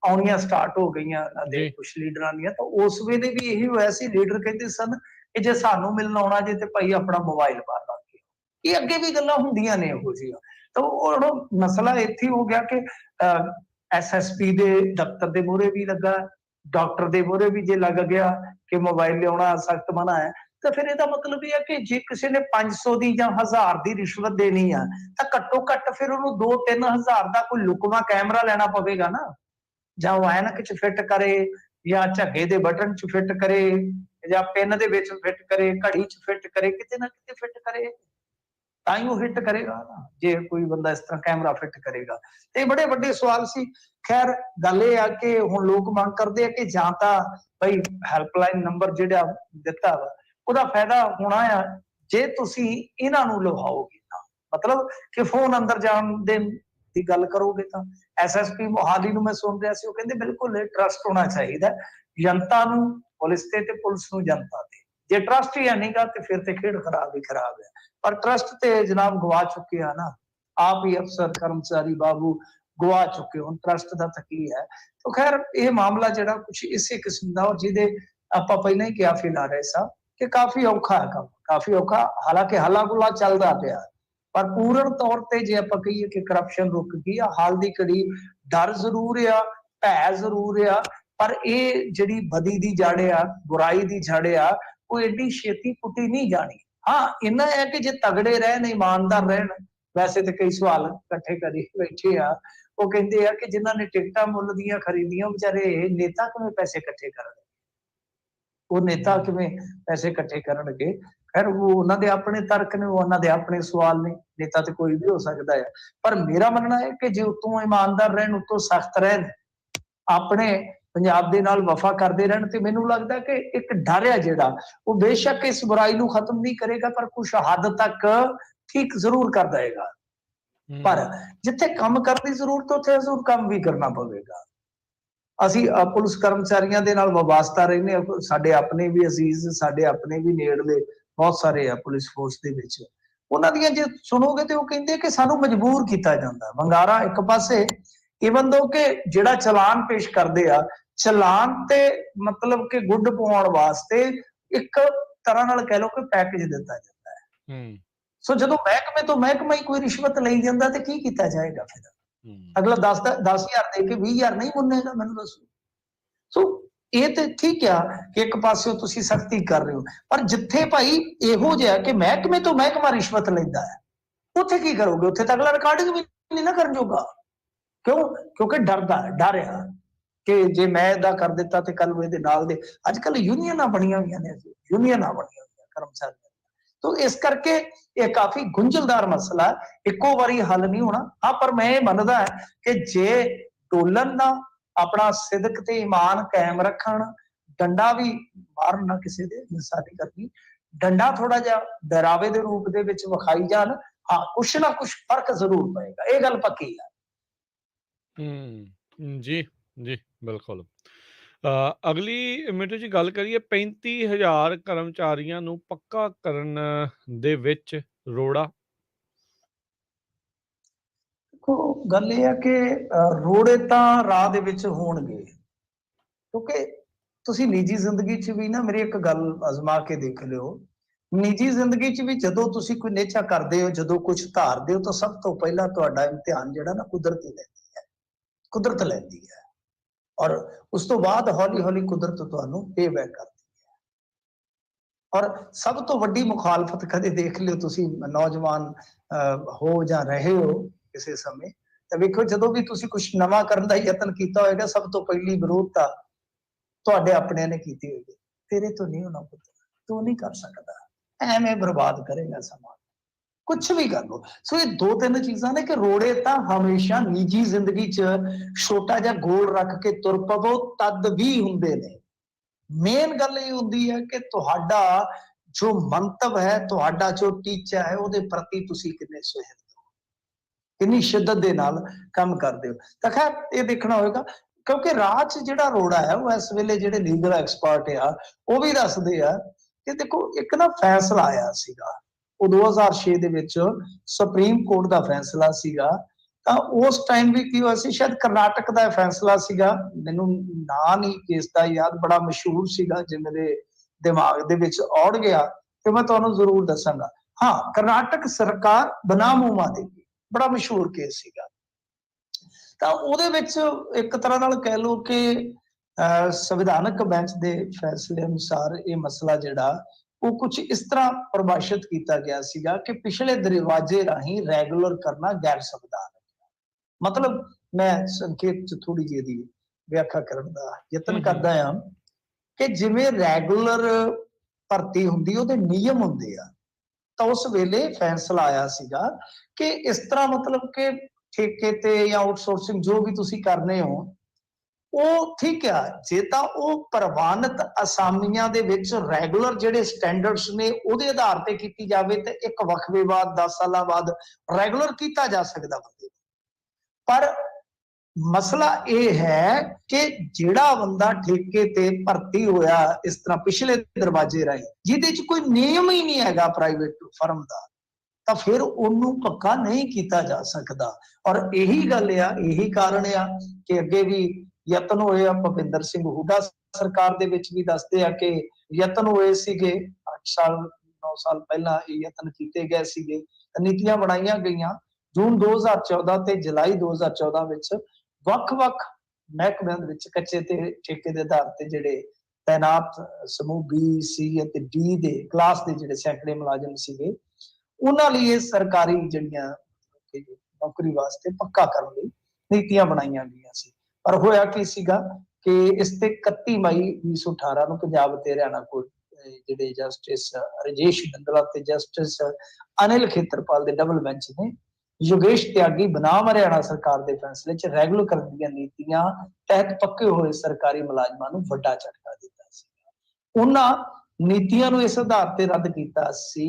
ਆਉਣੀਆਂ ਸਟਾਰਟ ਹੋ ਗਈਆਂ ਦੇ ਕੁਝ ਲੀਡਰਾਂ ਦੀਆਂ, ਤਾਂ ਉਸ ਵੇਲੇ ਵੀ ਇਹੀ ਹੋਇਆ ਸੀ। ਲੀਡਰ ਕਹਿੰਦੇ ਸਨ ਕਿ ਜੇ ਸਾਨੂੰ ਮਿਲਣ ਆਉਣਾ ਜੇ ਤੇ ਭਾਈ ਆਪਣਾ ਮੋਬਾਈਲ ਬਾਹਰ ਰੱਖ ਕੇ। ਇਹ ਅੱਗੇ ਵੀ ਗੱਲਾਂ ਹੁੰਦੀਆਂ ਨੇ ਇਹੋ ਜਿਹੀਆਂ। ਤਾਂ ਉਹ ਮਸਲਾ ਇੱਥੇ ਹੋ ਗਿਆ ਕਿ ਐਸਐਸਪੀ ਦੇ ਦਫ਼ਤਰ ਦੇ ਮੂਹਰੇ ਵੀ ਲੱਗਾ, ਡਾਕਟਰ ਦੇ ਮੂਹਰੇ ਵੀ ਜੇ ਲੱਗ ਗਿਆ ਕਿ ਮੋਬਾਈਲ ਲਿਆਉਣਾ ਸਖਤ ਮਨਾ ਹੈ, ਤਾਂ ਫਿਰ ਇਹਦਾ ਮਤਲਬ ਇਹ ਹੈ ਕਿ ਜੇ ਕਿਸੇ ਨੇ 500 ਦੀ ਜਾਂ 1000 ਦੀ ਰਿਸ਼ਵਤ ਦੇਣੀ ਆ ਤਾਂ ਘੱਟੋ ਘੱਟ ਫਿਰ ਉਹਨੂੰ 2-3 ਹਜ਼ਾਰ ਦਾ ਕੋਈ ਲੁਕਵਾ ਕੈਮਰਾ ਲੈਣਾ ਪਵੇਗਾ ਨਾ, ਜਾਂ ਉਹ ਐਨਕ ਚ ਫਿੱਟ ਕਰੇ ਜਾਂ ਝੱਗੇ ਦੇ ਬਟਨ ਚ ਫਿੱਟ ਕਰੇ ਜਾਂ ਪਿੰਨ ਦੇ ਵਿੱਚ ਫਿੱਟ ਕਰੇ, ਘੜੀ ਚ ਫਿੱਟ ਕਰੇ, ਕਿਤੇ ਨਾ ਕਿਤੇ ਫਿੱਟ ਕਰੇ, ਤਾਂ ਹੀ ਉਹ ਹਿੱਟ ਕਰੇਗਾ ਨਾ। ਜੇ ਕੋਈ ਬੰਦਾ ਇਸ ਤਰ੍ਹਾਂ ਕੈਮਰਾ ਫਿੱਟ ਕਰੇਗਾ ਤੇ ਬੜੇ ਵੱਡੇ ਸਵਾਲ ਸੀ। ਖੈਰ ਗੱਲ ਇਹ ਆ ਕਿ ਹੁਣ ਲੋਕ ਮੰਗ ਕਰਦੇ ਆ ਕਿ ਜਾਂ ਤਾਂ ਬਈ ਹੈਲਪਲਾਈਨ ਨੰਬਰ ਜਿਹੜਾ ਦਿੱਤਾ ਵਾ ਉਹਦਾ ਫਾਇਦਾ ਹੋਣਾ ਆ ਜੇ ਤੁਸੀਂ ਇਹਨਾਂ ਨੂੰ ਲਵਾਓਗੇ ਤਾਂ, ਮਤਲਬ ਕਿ ਫੋਨ ਅੰਦਰ ਜਾਣ ਦੇ ਦੀ ਗੱਲ ਕਰੋਗੇ ਤਾਂ। ਐਸਐਸਪੀ ਮੋਹਾਲੀ ਨੂੰ ਮੈਂ ਸੁਣ ਰਿਹਾ ਸੀ, ਉਹ ਕਹਿੰਦੇ ਬਿਲਕੁਲ ਟਰਸਟ ਹੋਣਾ ਚਾਹੀਦਾ ਜਨਤਾ ਨੂੰ ਪੁਲਿਸ ਤੇ ਪੁਲਿਸ ਨੂੰ ਜਨਤਾ ਤੇ। ਜੇ ਟਰਸਟ ਹੀ ਨਹੀਂਗਾ ਤੇ ਫਿਰ ਤੇ ਖੇਡ ਖਰਾਬ ਹੀ ਖਰਾਬ ਹੈ। ਪਰ ਟਰਸਟ ਤੇ ਜਨਾਬ ਗਵਾ ਚੁੱਕੇ ਆ ਨਾ, ਆਪ ਹੀ ਅਫਸਰ ਕਰਮਚਾਰੀ ਬਾਬੂ ਗਵਾ ਚੁੱਕੇ। ਹੁਣ ਟਰਸਟ ਦਾ ਤਾਂ ਕੀ ਹੈ। ਤਾਂ ਖੈਰ ਇਹ ਮਾਮਲਾ ਜਿਹੜਾ ਕੁਝ ਇਸੇ ਕਿਸਮ ਦਾ, ਔਰ ਜਿਹਦੇ ਆਪਾਂ ਪਹਿਲਾਂ ਹੀ ਕਿਹਾ ਫਿਲ ਆ ਰਹੇ ਸਾਂ ਕਿ ਕਾਫੀ ਔਖਾ ਹੈ ਕੰਮ, ਕਾਫੀ ਔਖਾ। ਹਾਲਾਂਕਿ ਹੱਲਾ ਗੁੱਲਾ ਚੱਲਦਾ ਪਿਆ, ਪਰ ਪੂਰਨ ਤੌਰ ਤੇ ਜੇ ਆਪਾਂ ਕਹੀਏ ਕਿ ਕਰਪਸ਼ਨ ਰੁਕ ਗਈ ਆ, ਹਾਲ ਦੀ ਘੜੀ ਡਰ ਜ਼ਰੂਰ ਆ, ਭੈ ਜ਼ਰੂਰ ਆ, ਪਰ ਇਹ ਜਿਹੜੀ ਬਦੀ ਦੀ ਜੜ ਆ, ਬੁਰਾਈ ਦੀ ਜੜ ਆ, ਉਹ ਏਡੀ ਛੇਤੀ ਪੁੱਟੀ ਨਹੀਂ ਜਾਣੀ। ਹਾਂ ਇੰਨਾ ਹੈ ਕਿ ਜੇ ਤਗੜੇ ਰਹਿਣ, ਇਮਾਨਦਾਰ ਰਹਿਣ। ਵੈਸੇ ਤੇ ਕਈ ਸਵਾਲ ਇਕੱਠੇ ਕਰੀ ਬੈਠੇ ਆ, ਉਹ ਕਹਿੰਦੇ ਆ ਕਿ ਜਿਨ੍ਹਾਂ ਨੇ ਟਿਕਟਾਂ ਮੁੱਲ ਦੀਆਂ ਖਰੀਦੀਆਂ ਵਿਚਾਰੇ ਨੇਤਾ ਕਿਵੇਂ ਪੈਸੇ ਇਕੱਠੇ ਕਰਨਗੇ, ਉਹ ਨੇਤਾ ਕਿਵੇਂ ਪੈਸੇ ਇਕੱਠੇ ਕਰਨਗੇ। ਖੈਰ ਉਹ ਉਹਨਾਂ ਦੇ ਆਪਣੇ ਤਰਕ ਨੇ, ਉਹਨਾਂ ਦੇ ਆਪਣੇ ਸਵਾਲ ਨੇ, ਨੇਤਾ ਤੇ ਕੋਈ ਵੀ ਹੋ ਸਕਦਾ ਹੈ। ਪਰ ਮੇਰਾ ਮੰਨਣਾ ਹੈ ਕਿ ਜੇ ਉਤੋਂ ਇਮਾਨਦਾਰ ਰਹਿਣ, ਉਤੋਂ ਸਖਤ ਰਹਿਣ, ਆਪਣੇ ਪੰਜਾਬ ਦੇ ਨਾਲ ਵਫਾ ਕਰਦੇ ਰਹਿਣ। ਤੇ ਮੈਨੂੰ ਲੱਗਦਾ ਕਿ ਇੱਕ ਡਰ ਆ ਜਿਹੜਾ, ਉਹ ਬੇਸ਼ੱਕ ਇਸ ਬੁਰਾਈ ਨੂੰ ਖਤਮ ਨਹੀਂ ਕਰੇਗਾ, ਪਰ ਕੁਛ ਹੱਦ ਤੱਕ ਠੀਕ ਜ਼ਰੂਰ ਕਰ ਦੇਗਾ। ਪਰ ਜਿੱਥੇ ਕੰਮ ਕਰਨ ਦੀ ਜ਼ਰੂਰਤ, ਉੱਥੇ ਜ਼ਰੂਰ ਕੰਮ ਵੀ ਕਰਨਾ ਪਵੇਗਾ। ਅਸੀਂ ਪੁਲਿਸ ਕਰਮਚਾਰੀਆਂ ਦੇ ਨਾਲ ਵਾਬਸਤਾ ਰਹਿੰਦੇ ਹਾਂ, ਸਾਡੇ ਆਪਣੇ ਵੀ ਅਜ਼ੀਜ਼, ਸਾਡੇ ਆਪਣੇ ਵੀ ਨੇੜਲੇ ਬਹੁਤ ਸਾਰੇ ਆ ਪੁਲਿਸ ਫੋਰਸ ਦੇ ਵਿੱਚ। ਉਹਨਾਂ ਦੀਆਂ ਜੇ ਸੁਣੋਗੇ ਤੇ ਉਹ ਕਹਿੰਦੇ ਕਿ ਸਾਨੂੰ ਮਜਬੂਰ ਕੀਤਾ ਜਾਂਦਾ। ਵੰਗਾਰਾ ਇੱਕ ਪਾਸੇ, ਈਵਨ ਦੋ ਕਿ ਜਿਹੜਾ ਚਲਾਨ ਪੇਸ਼ ਕਰਦੇ ਆ, ਚਲਾਨ ਤੇ ਮਤਲਬ ਕਿ ਗੁੱਡ ਪਵਾਉਣ ਵਾਸਤੇ ਇੱਕ ਤਰ੍ਹਾਂ ਨਾਲ ਕਹਿ ਲਓ ਕਿ ਪੈਕੇਜ ਦਿੱਤਾ ਜਾਂਦਾ ਹੈ। ਸੋ ਜਦੋਂ ਮਹਿਕਮੇ ਤੋਂ ਮਹਿਕਮਾ ਹੀ ਕੋਈ ਰਿਸ਼ਵਤ ਲਈ ਜਾਂਦਾ ਤੇ ਕੀ ਕੀਤਾ ਜਾਏਗਾ ਫਿਰ? ਅਗਲਾ 10,000 ਦੇ ਕੇ 20,000 ਨਹੀਂ ਮੁੰਨੇਗਾ, ਮੈਨੂੰ ਦੱਸੋ। ਸੋ ਇਹ ਤੇ ਠੀਕ ਆ ਕਿ ਇੱਕ ਪਾਸਿਓਂ ਤੁਸੀਂ ਸਖਤੀ ਕਰ ਰਹੇ ਹੋ, ਪਰ ਜਿੱਥੇ ਭਾਈ ਇਹੋ ਜਿਹਾ ਕਿ ਮਹਿਕਮੇ ਤੋਂ ਮਹਿਕਮਾ ਰਿਸ਼ਵਤ ਲੈਂਦਾ ਹੈ, ਉੱਥੇ ਕੀ ਕਰੋਗੇ? ਉੱਥੇ ਤਾਂ ਅਗਲਾ ਰਿਕਾਰਡਿੰਗ ਵੀ ਨਹੀਂ ਨਾ ਕਰਨ ਜੋਗਾ। ਕਿਉਂ? ਕਿਉਂਕਿ ਡਰ ਆ ਕਿ ਜੇ ਮੈਂ ਇਹਦਾ ਕਰ ਦਿੱਤਾ ਤੇ ਕੱਲ ਇਹਦੇ ਨਾਲ ਦੇ। ਅੱਜ ਕੱਲ ਯੂਨੀਅਨਾਂ ਬਣੀਆਂ ਹੋਈਆਂ ਨੇ, ਯੂਨੀਅਨਾਂ ਬਣੀਆਂ ਹੋਈਆਂ ਕਰਮਚਾਰੀਆਂ। ਤੋ ਇਸ ਕਰਕੇ ਇਹ ਕਾਫੀ ਗੁੰਝਲਦਾਰ ਮਸਲਾ, ਇੱਕੋ ਵਾਰੀ ਹੱਲ ਨਹੀਂ ਹੋਣਾ। ਹਾਂ, ਪਰ ਮੈਂ ਇਹ ਮੰਨਦਾ ਕਿ ਜੇ ਟੋਲਨ ਨਾ ਆਪਣਾ ਸਿਦਕ ਤੇ ਈਮਾਨ ਕਾਇਮ ਰੱਖਣ, ਡੰਡਾ ਵੀ ਮਾਰਨ ਨਾ ਕਿਸੇ ਦੇ, ਹਿੰਸਾ ਨਹੀਂ ਕਰਨੀ, ਡੰਡਾ ਥੋੜਾ ਜਿਹਾ ਡਰਾਵੇ ਦੇ ਰੂਪ ਦੇ ਵਿੱਚ ਵਿਖਾਈ ਜਾਣ, ਹਾਂ ਕੁਛ ਨਾ ਕੁਛ ਫਰਕ ਜ਼ਰੂਰ ਪਏਗਾ, ਇਹ ਗੱਲ ਪੱਕੀ ਹੈ। ਜੀ ਜੀ ਬਿਲਕੁਲ। ਅਗਲੀ ਮਿੰਟੂ ਜੀ ਗੱਲ ਕਰੀਏ 35,000 ਕਰਮਚਾਰੀਆਂ ਨੂੰ ਪੱਕਾ ਕਰਨ ਦੇ ਵਿੱਚ ਰੋੜਾ। ਦੇਖੋ ਗੱਲ ਇਹ ਹੈ ਕਿ ਰੋੜੇ ਤਾਂ ਰਾਹ ਦੇ ਵਿੱਚ ਹੋਣਗੇ, ਕਿਉਂਕਿ ਤੁਸੀਂ ਨਿੱਜੀ ਜ਼ਿੰਦਗੀ 'ਚ ਵੀ ਨਾ, ਮੇਰੀ ਇੱਕ ਗੱਲ ਅਜ਼ਮਾ ਕੇ ਦੇਖ ਲਿਓ। ਨਿੱਜੀ ਜ਼ਿੰਦਗੀ 'ਚ ਵੀ ਜਦੋਂ ਤੁਸੀਂ ਕੋਈ ਨੇਚਾ ਕਰਦੇ ਹੋ, ਜਦੋਂ ਕੁਝ ਧਾਰਦੇ ਹੋ, ਤਾਂ ਸਭ ਤੋਂ ਪਹਿਲਾਂ ਤੁਹਾਡਾ ਇਮਤਿਹਾਨ ਜਿਹੜਾ ਨਾ ਕੁਦਰਤ ਲੈਂਦੀ ਹੈ, ਕੁਦਰਤ ਲੈਂਦੀ ਹੈ। ਔਰ ਉਸ ਤੋਂ ਬਾਅਦ ਹੌਲੀ ਹੌਲੀ ਕੁਦਰਤ ਤੁਹਾਨੂੰ ਪੇ ਬੈਕ ਕਰਦੀ ਹੈ। ਔਰ ਸਭ ਤੋਂ ਵੱਡੀ ਮੁਖਾਲਫਤ ਕਦੇ ਦੇਖ ਲਿਓ ਤੁਸੀਂ, ਨੌਜਵਾਨ ਹੋ ਜਾਂ ਰਹੇ ਹੋ ਕਿਸੇ ਸਮੇਂ, ਤਾਂ ਵੇਖੋ ਜਦੋਂ ਵੀ ਤੁਸੀਂ ਕੁਝ ਨਵਾਂ ਕਰਨ ਦਾ ਯਤਨ ਕੀਤਾ ਹੋਏਗਾ, ਸਭ ਤੋਂ ਪਹਿਲੀ ਵਿਰੋਧਤਾ ਤੁਹਾਡੇ ਆਪਣਿਆਂ ਨੇ ਕੀਤੀ ਹੋਏਗੀ। ਤੇਰੇ ਤੋਂ ਨਹੀਂ ਹੋਣਾ ਪੁੱਤ, ਤੂੰ ਨਹੀਂ ਕਰ ਸਕਦਾ, ਐਵੇਂ ਬਰਬਾਦ ਕਰੇਗਾ ਸਮਾਂ, ਕੁਛ ਵੀ ਕਰ ਲੋ। ਸੋ ਇਹ ਦੋ ਤਿੰਨ ਚੀਜ਼ਾਂ ਨੇ ਕਿ ਰੋੜੇ ਤਾਂ ਹਮੇਸ਼ਾ ਨਿੱਜੀ ਜ਼ਿੰਦਗੀ 'ਚ ਛੋਟਾ ਜਿਹਾ ਗੋਲ ਰੱਖ ਕੇ ਤੁਰ ਪਵੋ ਤਦ ਵੀ ਹੁੰਦੇ ਨੇ। ਮੇਨ ਗੱਲ ਇਹ ਹੁੰਦੀ ਹੈ ਕਿ ਤੁਹਾਡਾ ਜੋ ਮੰਤਵ ਹੈ, ਤੁਹਾਡਾ ਜੋ ਟੀਚਾ ਹੈ, ਉਹਦੇ ਪ੍ਰਤੀ ਤੁਸੀਂ ਕਿੰਨੇ ਸੁਹਿਰਦ ਹੋ, ਕਿੰਨੀ ਸ਼ਿੱਦਤ ਦੇ ਨਾਲ ਕੰਮ ਕਰਦੇ ਹੋ। ਤਾਂ ਖੈਰ ਇਹ ਦੇਖਣਾ ਹੋਏਗਾ, ਕਿਉਂਕਿ ਰਾਹ 'ਚ ਜਿਹੜਾ ਰੋੜਾ ਹੈ, ਉਹ ਇਸ ਵੇਲੇ ਜਿਹੜੇ ਲੀਗਲ ਐਕਸਪਰਟ ਆ ਉਹ ਵੀ ਦੱਸਦੇ ਆ ਕਿ ਦੇਖੋ ਇੱਕ ਨਾ ਫੈਸਲਾ ਆਇਆ ਸੀਗਾ, ਉਹ 2006 ਦੇ ਵਿੱਚ ਸੁਪਰੀਮ ਕੋਰਟ ਦਾ ਫੈਸਲਾ ਸੀਗਾ। ਤਾਂ ਉਸ ਟਾਈਮ ਵੀ ਕੀ ਹੋਇਆ ਸੀ, ਸ਼ਾਇਦ ਕਰਨਾਟਕ ਦਾ ਫੈਸਲਾ ਸੀਗਾ, ਮੈਨੂੰ ਨਾਂ ਨਹੀਂ ਕੇਸ ਦਾ ਯਾਦ, ਬੜਾ ਮਸ਼ਹੂਰ ਸੀਗਾ, ਜੇ ਮੇਰੇ ਦਿਮਾਗ ਦੇ ਵਿੱਚ ਔੜ ਗਿਆ ਤੇ ਮੈਂ ਤੁਹਾਨੂੰ ਜ਼ਰੂਰ ਦੱਸਾਂਗਾ। ਹਾਂ, ਕਰਨਾਟਕ ਸਰਕਾਰ ਬਨਾਮੂਮਾ ਦੇਗੀ, ਬੜਾ ਮਸ਼ਹੂਰ ਕੇਸ ਸੀਗਾ। ਤਾਂ ਉਹਦੇ ਵਿੱਚ ਇੱਕ ਤਰ੍ਹਾਂ ਨਾਲ ਕਹਿ ਲਓ ਕਿ ਸੰਵਿਧਾਨਕ ਬੈਂਚ ਦੇ ਫੈਸਲੇ ਅਨੁਸਾਰ ਇਹ ਮਸਲਾ ਜਿਹੜਾ ਉਹ ਕੁਝ ਇਸ ਤਰ੍ਹਾਂ ਪਰਿਭਾਸ਼ਿਤ ਕੀਤਾ ਗਿਆ ਸੀਗਾ ਕਿ ਪਿਛਲੇ ਦਰਵਾਜ਼ੇ ਰਾਹੀਂ ਰੈਗੂਲਰ ਕਰਨਾ ਗੈਰ ਸੰਵਿਧਾਨਕ। ਮਤਲਬ ਮੈਂ ਸੰਖੇਪ ਚ ਥੋੜੀ ਜਿਹੀ ਦੀ ਵਿਆਖਿਆ ਕਰਨ ਦਾ ਯਤਨ ਕਰਦਾ ਹਾਂ ਕਿ ਜਿਵੇਂ ਰੈਗੂਲਰ ਭਰਤੀ ਹੁੰਦੀ, ਉਹਦੇ ਨਿਯਮ ਹੁੰਦੇ ਆ। ਤਾਂ ਉਸ ਵੇਲੇ ਫੈਸਲਾ ਆਇਆ ਸੀਗਾ ਕਿ ਇਸ ਤਰ੍ਹਾਂ ਮਤਲਬ ਕਿ ਠੇਕੇ ਤੇ ਜਾਂ ਆਊਟਸੋਰਸਿੰਗ ਜੋ ਵੀ ਤੁਸੀਂ ਕਰਨੇ ਹੋ, ਉਹ ਠੀਕ ਆ ਜੇ ਤਾਂ ਉਹ ਪ੍ਰਵਾਨਿਤ ਅਸਾਮੀਆਂ ਦੇ ਵਿੱਚ ਰੈਗੂਲਰ ਜਿਹੜੇ ਸਟੈਂਡਰਡਸ ਨੇ ਉਹਦੇ ਆਧਾਰ ਤੇ ਕੀਤੀ ਜਾਵੇ ਤੇ ਇੱਕ ਵਕਫੇ ਬਾਅਦ 10 ਸਾਲਾਂ ਬਾਅਦ ਰੈਗੂਲਰ ਕੀਤਾ ਜਾ ਸਕਦਾ ਬੰਦੇ। ਪਰ ਮਸਲਾ ਇਹ ਹੈ ਕਿ ਜਿਹੜਾ ਬੰਦਾ ਠੇਕੇ ਤੇ ਭਰਤੀ ਹੋਇਆ ਇਸ ਤਰ੍ਹਾਂ ਪਿਛਲੇ ਦਰਵਾਜ਼ੇ ਰਾਹੀਂ, ਜਿਹਦੇ 'ਚ ਕੋਈ ਨਿਯਮ ਹੀ ਨਹੀਂ ਹੈਗਾ ਪ੍ਰਾਈਵੇਟ ਫਰਮ ਦਾ, ਤਾਂ ਫਿਰ ਉਹਨੂੰ ਪੱਕਾ ਨਹੀਂ ਕੀਤਾ ਜਾ ਸਕਦਾ। ਔਰ ਇਹੀ ਗੱਲ ਆ, ਇਹੀ ਕਾਰਨ ਆ ਕਿ ਅੱਗੇ ਵੀ ਯਤਨ ਹੋਏ ਆ। ਭੁਪਿੰਦਰ ਸਿੰਘ ਹੁੱਡਾ ਸਰਕਾਰ ਦੇ ਵਿੱਚ ਵੀ ਦੱਸਦੇ ਆ ਕਿ ਯਤਨ ਹੋਏ ਸੀਗੇ 8 ਸਾਲ 9 ਸਾਲ ਪਹਿਲਾਂ, ਇਹ ਯਤਨ ਕੀਤੇ ਗਏ ਸੀਗੇ, ਨੀਤੀਆਂ ਬਣਾਈਆਂ ਗਈਆਂ। ਜੂਨ 2014 ਤੇ ਜੁਲਾਈ 2014 ਵਿੱਚ ਵੱਖ-ਵੱਖ ਮਹਿਕਮਿਆਂ ਦੇ ਵਿੱਚ ਕੱਚੇ ਤੇ ਠੇਕੇ ਦੇ ਆਧਾਰ ਤੇ ਜਿਹੜੇ ਤੈਨਾਤ ਸਮੂਹ B, C ਅਤੇ D ਦੇ ਕਲਾਸ ਦੇ ਜਿਹੜੇ ਸੈਂਕੜੇ ਮੁਲਾਜ਼ਮ ਸੀਗੇ, ਉਹਨਾਂ ਲਈ ਇਹ ਸਰਕਾਰੀ ਜਿਹੜੀਆਂ ਨੌਕਰੀ ਵਾਸਤੇ ਪੱਕਾ ਕਰਨ ਲਈ ਨੀਤੀਆਂ ਬਣਾਈਆਂ ਗਈਆਂ ਸੀ। ਪਰ ਹੋਇਆ ਕੀ ਸੀਗਾ ਕਿ ਇਸ ਤੇ 31 ਮਈ 1918 ਨੂੰ ਪੰਜਾਬ ਤੇ ਹਰਿਆਣਾ ਕੋਲ ਜਿਹੜੇ ਜਸਟਿਸ ਰਜੇਸ਼ ਬਿੰਦਲਾ ਤੇ ਜਸਟਿਸ ਅਨਿਲ ਖੇਤਰਪਾਲ ਦੇ ਡਬਲ ਬੈਂਚ ਨੇ योगेश त्यागी बनाम हरियाणा सरकार के फैसले च रेगुलर करने ਦੀਆਂ ਨੀਤੀਆਂ तहत पक्के हुए सरकारी मुलाजमां ਨੂੰ ਵੱਡਾ ਝਟਕਾ ਦਿੱਤਾ ਸੀ। ਉਹਨਾਂ ਨੀਤੀਆਂ ਨੂੰ ਇਸ ਆਧਾਰ ਤੇ ਰੱਦ ਕੀਤਾ ਸੀ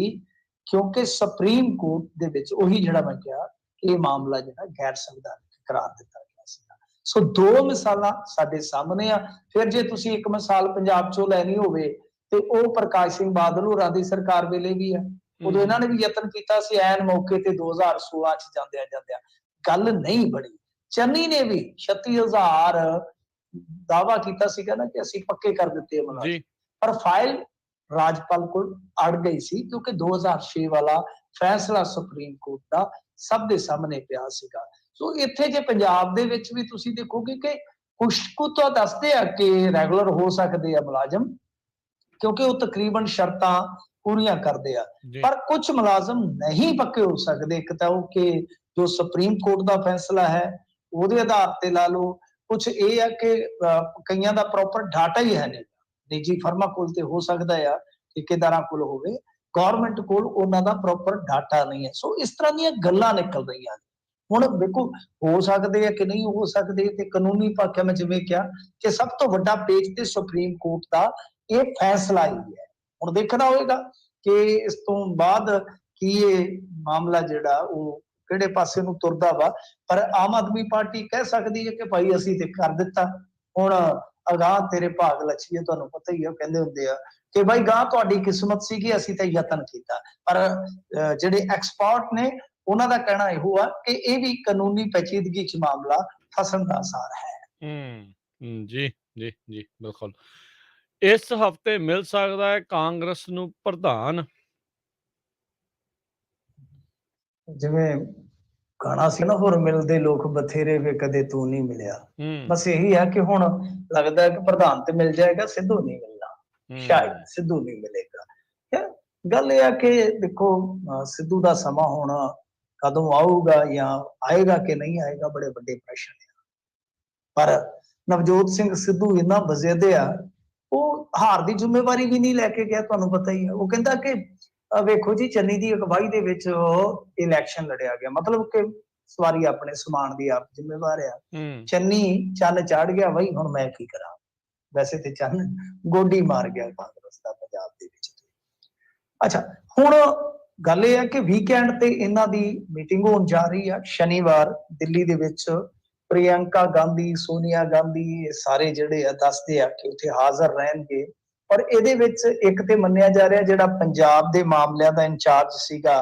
ਕਿਉਂਕਿ ਸੁਪਰੀਮ ਕੋਰਟ ਦੇ ਵਿੱਚ ਉਹੀ ਜਿਹੜਾ ਮੈਂ ਕਿਹਾ ਇਹ ਮਾਮਲਾ ਜਿਹੜਾ ਗੈਰ ਸੰਵਿਧਾਨਕ ਕਰਾਰ ਦਿੱਤਾ ਗਿਆ ਸੀ। ਸੋ ਦੋ ਮਿਸਾਲਾਂ ਸਾਡੇ ਸਾਹਮਣੇ ਆ। ਫਿਰ ਜੇ ਤੁਸੀਂ ਇੱਕ ਮਿਸਾਲ ਪੰਜਾਬ ਚੋਂ ਲੈਣੀ ਹੋਵੇ ਤੇ ਉਹ ਪ੍ਰਕਾਸ਼ ਸਿੰਘ ਬਾਦਲ ਹੋਰਾਂ ਦੀ ਸਰਕਾਰ ਵੇਲੇ ਵੀ ਆ। ਉਦੋਂ ਇਹਨਾਂ ਨੇ ਵੀ ਯਤਨ ਕੀਤਾ ਸੀ ਐਨ ਮੌਕੇ ਤੇ 2016 ਚ ਜਾਂਦਿਆਂ ਗੱਲ ਨਹੀਂ ਬਣੀ। ਚੰਨੀ ਨੇ ਵੀ 36,000 ਦਾਵਾ ਕੀਤਾ ਸੀਗਾ ਨਾ ਕਿ ਅਸੀਂ ਪੱਕੇ ਕਰ ਦਿੱਤੇ ਮੁਲਾਜ਼ਮ, ਪਰ ਫਾਈਲ ਰਾਜਪਾਲ ਕੋਲ ਅੜ ਗਈ ਸੀ ਕਿਉਂਕਿ 2006 ਵਾਲਾ ਫੈਸਲਾ ਸੁਪਰੀਮ ਕੋਰਟ ਦਾ ਸਭ ਦੇ ਸਾਹਮਣੇ ਪਿਆ ਸੀਗਾ। ਸੋ ਇੱਥੇ ਜੇ ਪੰਜਾਬ ਦੇ ਵਿੱਚ ਵੀ ਤੁਸੀਂ ਦੇਖੋਗੇ ਕਿ ਕੁਛ ਕੁ ਤਾਂ ਦੱਸਦੇ ਆ ਕਿ ਰੈਗੂਲਰ ਹੋ ਸਕਦੇ ਆ ਮੁਲਾਜ਼ਮ ਕਿਉਂਕਿ ਉਹ ਤਕਰੀਬਨ ਸ਼ਰਤਾਂ ਪੂਰੀਆਂ ਕਰਦੇ ਆ, ਪਰ ਕੁਝ ਮੁਲਾਜ਼ਮ ਨਹੀਂ ਪੱਕੇ ਹੋ ਸਕਦੇ। ਇੱਕ ਤਾਂ ਉਹ ਕਿ ਜੋ ਸੁਪਰੀਮ ਕੋਰਟ ਦਾ ਫੈਸਲਾ ਹੈ ਉਹਦੇ ਆਧਾਰ ਤੇ ਲਾ ਲਓ, ਕੁਝ ਇਹ ਆ ਕਿ ਕਈਆਂ ਦਾ ਪ੍ਰੋਪਰ ਡਾਟਾ ਹੀ ਹੈ ਨਹੀਂ। ਨਿੱਜੀ ਫਰਮਾਂ ਕੋਲ ਤੇ ਹੋ ਸਕਦਾ ਆ, ਠੇਕੇਦਾਰਾਂ ਕੋਲ ਹੋਵੇ, ਗਵਰਨਮੈਂਟ ਕੋਲ ਉਹਨਾਂ ਦਾ ਪ੍ਰੋਪਰ ਡਾਟਾ ਨਹੀਂ ਹੈ। ਸੋ ਇਸ ਤਰ੍ਹਾਂ ਦੀਆਂ ਗੱਲਾਂ ਨਿਕਲ ਰਹੀਆਂ ਨੇ। ਹੁਣ ਦੇਖੋ ਹੋ ਸਕਦੇ ਆ ਕਿ ਨਹੀਂ ਹੋ ਸਕਦੇ, ਤੇ ਕਾਨੂੰਨੀ ਪੱਖ ਮੈਂ ਜਿਵੇਂ ਕਿਹਾ ਕਿ ਸਭ ਤੋਂ ਵੱਡਾ ਪੇਜ ਤੇ ਸੁਪਰੀਮ ਕੋਰਟ ਦਾ ਇਹ ਫੈਸਲਾ ਹੀ ਹੈ। ਹੁਣ ਦੇਖਣਾ ਹੋਏਗਾ ਕਿ ਇਸ ਤੋਂ ਬਾਅਦ ਕੀ ਇਹ ਮਾਮਲਾ ਜਿਹੜਾ ਉਹ ਕਿਹੜੇ ਪਾਸੇ ਨੂੰ ਤੁਰਦਾ ਵਾ। ਪਰ ਆਮ ਆਦਮੀ ਪਾਰਟੀ ਕਹਿ ਸਕਦੀ ਹੈ ਕਿ ਭਾਈ ਅਸੀਂ ਤੇ ਕਰ ਦਿੱਤਾ, ਹੁਣ ਅਗਾਂਹ ਤੇਰੇ ਭਾਗ ਲੱਛੀਏ। ਤੁਹਾਨੂੰ ਪਤਾ ਹੀ ਹੈ, ਕਹਿੰਦੇ ਹੁੰਦੇ ਆ ਕਿ ਭਾਈ ਗਾਂ ਤੁਹਾਡੀ ਕਿਸਮਤ ਸੀ ਕਿ ਅਸੀਂ ਤਾਂ ਯਤਨ ਕੀਤਾ। ਪਰ ਜਿਹੜੇ ਐਕਸਪਰਟ ਨੇ ਉਹਨਾਂ ਦਾ ਕਹਿਣਾ ਇਹੋ ਆ ਕਿ ਇਹ ਵੀ ਕਾਨੂੰਨੀ ਪੇਚੀਦਗੀ ਚ ਮਾਮਲਾ ਫਸਣ ਦਾ ਆਸਾਰ ਹੈ। ਜੀ ਜੀ ਜੀ ਬਿਲਕੁਲ। ਇਸ ਹਫਤੇ ਮਿਲ ਸਕਦਾ ਹੈ ਕਾਂਗਰਸ ਨੂੰ ਪ੍ਰਧਾਨ? ਜਿਵੇਂ ਗਾਣਾ ਸੀ ਨਾ, ਹੋਰ ਮਿਲਦੇ ਲੋਕ ਬਥੇਰੇ ਵੇ ਕਦੇ ਤੂੰ ਨਹੀਂ ਮਿਲਿਆ, ਬਸ ਇਹੀ ਹੈ ਕਿ ਹੁਣ ਲੱਗਦਾ ਹੈ ਕਿ ਪ੍ਰਧਾਨ ਤੇ ਮਿਲ ਜਾਏਗਾ, ਸਿੱਧੂ ਨਹੀਂ ਮਿਲਣਾ, ਸ਼ਾਇਦ ਸਿੱਧੂ ਨਹੀਂ ਮਿਲੇਗਾ। ਗੱਲ ਇਹ ਆ ਕਿ ਦੇਖੋ ਸਿੱਧੂ ਦਾ ਸਮਾਂ ਹੁਣ ਕਦੋਂ ਆਊਗਾ ਜਾਂ ਆਏਗਾ ਕਿ ਨਹੀਂ ਆਏਗਾ, ਬੜੇ ਵੱਡੇ ਪ੍ਰਸ਼ਨ ਆ। ਪਰ ਨਵਜੋਤ ਸਿੰਘ ਸਿੱਧੂ ਇੰਨਾ ਵਜ਼ੇਦੇ ਆ, ਉਹ ਹਾਰ ਦੀ ਜ਼ਿੰਮੇਵਾਰੀ ਵੀ ਨਹੀਂ ਲੈ ਕੇ ਗਿਆ। ਤੁਹਾਨੂੰ ਪਤਾ ਹੀ ਹੈ, ਉਹ ਕਹਿੰਦਾ ਕਿ ਵੇਖੋ ਜੀ ਚੰਨੀ ਦੀ ਅਗਵਾਈ ਦੇ ਵਿੱਚ ਇਲੈਕਸ਼ਨ ਲੜਿਆ ਗਿਆ, ਮਤਲਬ ਕਿ ਸਵਾਰੀ ਆਪਣੇ ਸਮਾਨ ਦੀ ਆਪ ਜ਼ਿੰਮੇਵਾਰ ਆ। ਚੰਨੀ ਚੰਨ ਚਾੜ ਗਿਆ, ਬਈ ਹੁਣ ਮੈਂ ਕੀ ਕਰਾਂ। ਵੈਸੇ ਤੇ ਚੰਨ ਗੋਡੀ ਮਾਰ ਗਿਆ ਕਾਂਗਰਸ ਦਾ ਪੰਜਾਬ ਦੇ ਵਿੱਚ। ਅੱਛਾ, ਹੁਣ ਗੱਲ ਇਹ ਹੈ ਕਿ ਵੀਕਐਂਡ ਤੇ ਇਹਨਾਂ ਦੀ ਮੀਟਿੰਗ ਹੋਣ ਜਾ ਰਹੀ ਆ ਸ਼ਨੀਵਾਰ ਦਿੱਲੀ ਦੇ ਵਿੱਚ। ਪ੍ਰਿਯੰਕਾ ਗਾਂਧੀ, ਸੋਨੀਆ ਗਾਂਧੀ, ਸਾਰੇ ਜਿਹੜੇ ਆ ਦੱਸਦੇ ਆ ਕਿ ਉੱਥੇ ਹਾਜ਼ਰ ਰਹਿਣਗੇ। ਔਰ ਇਹਦੇ ਵਿੱਚ ਇੱਕ ਤੇ ਮੰਨਿਆ ਜਾ ਰਿਹਾ ਜਿਹੜਾ ਪੰਜਾਬ ਦੇ ਮਾਮਲਿਆਂ ਦਾ ਇੰਚਾਰਜ ਸੀਗਾ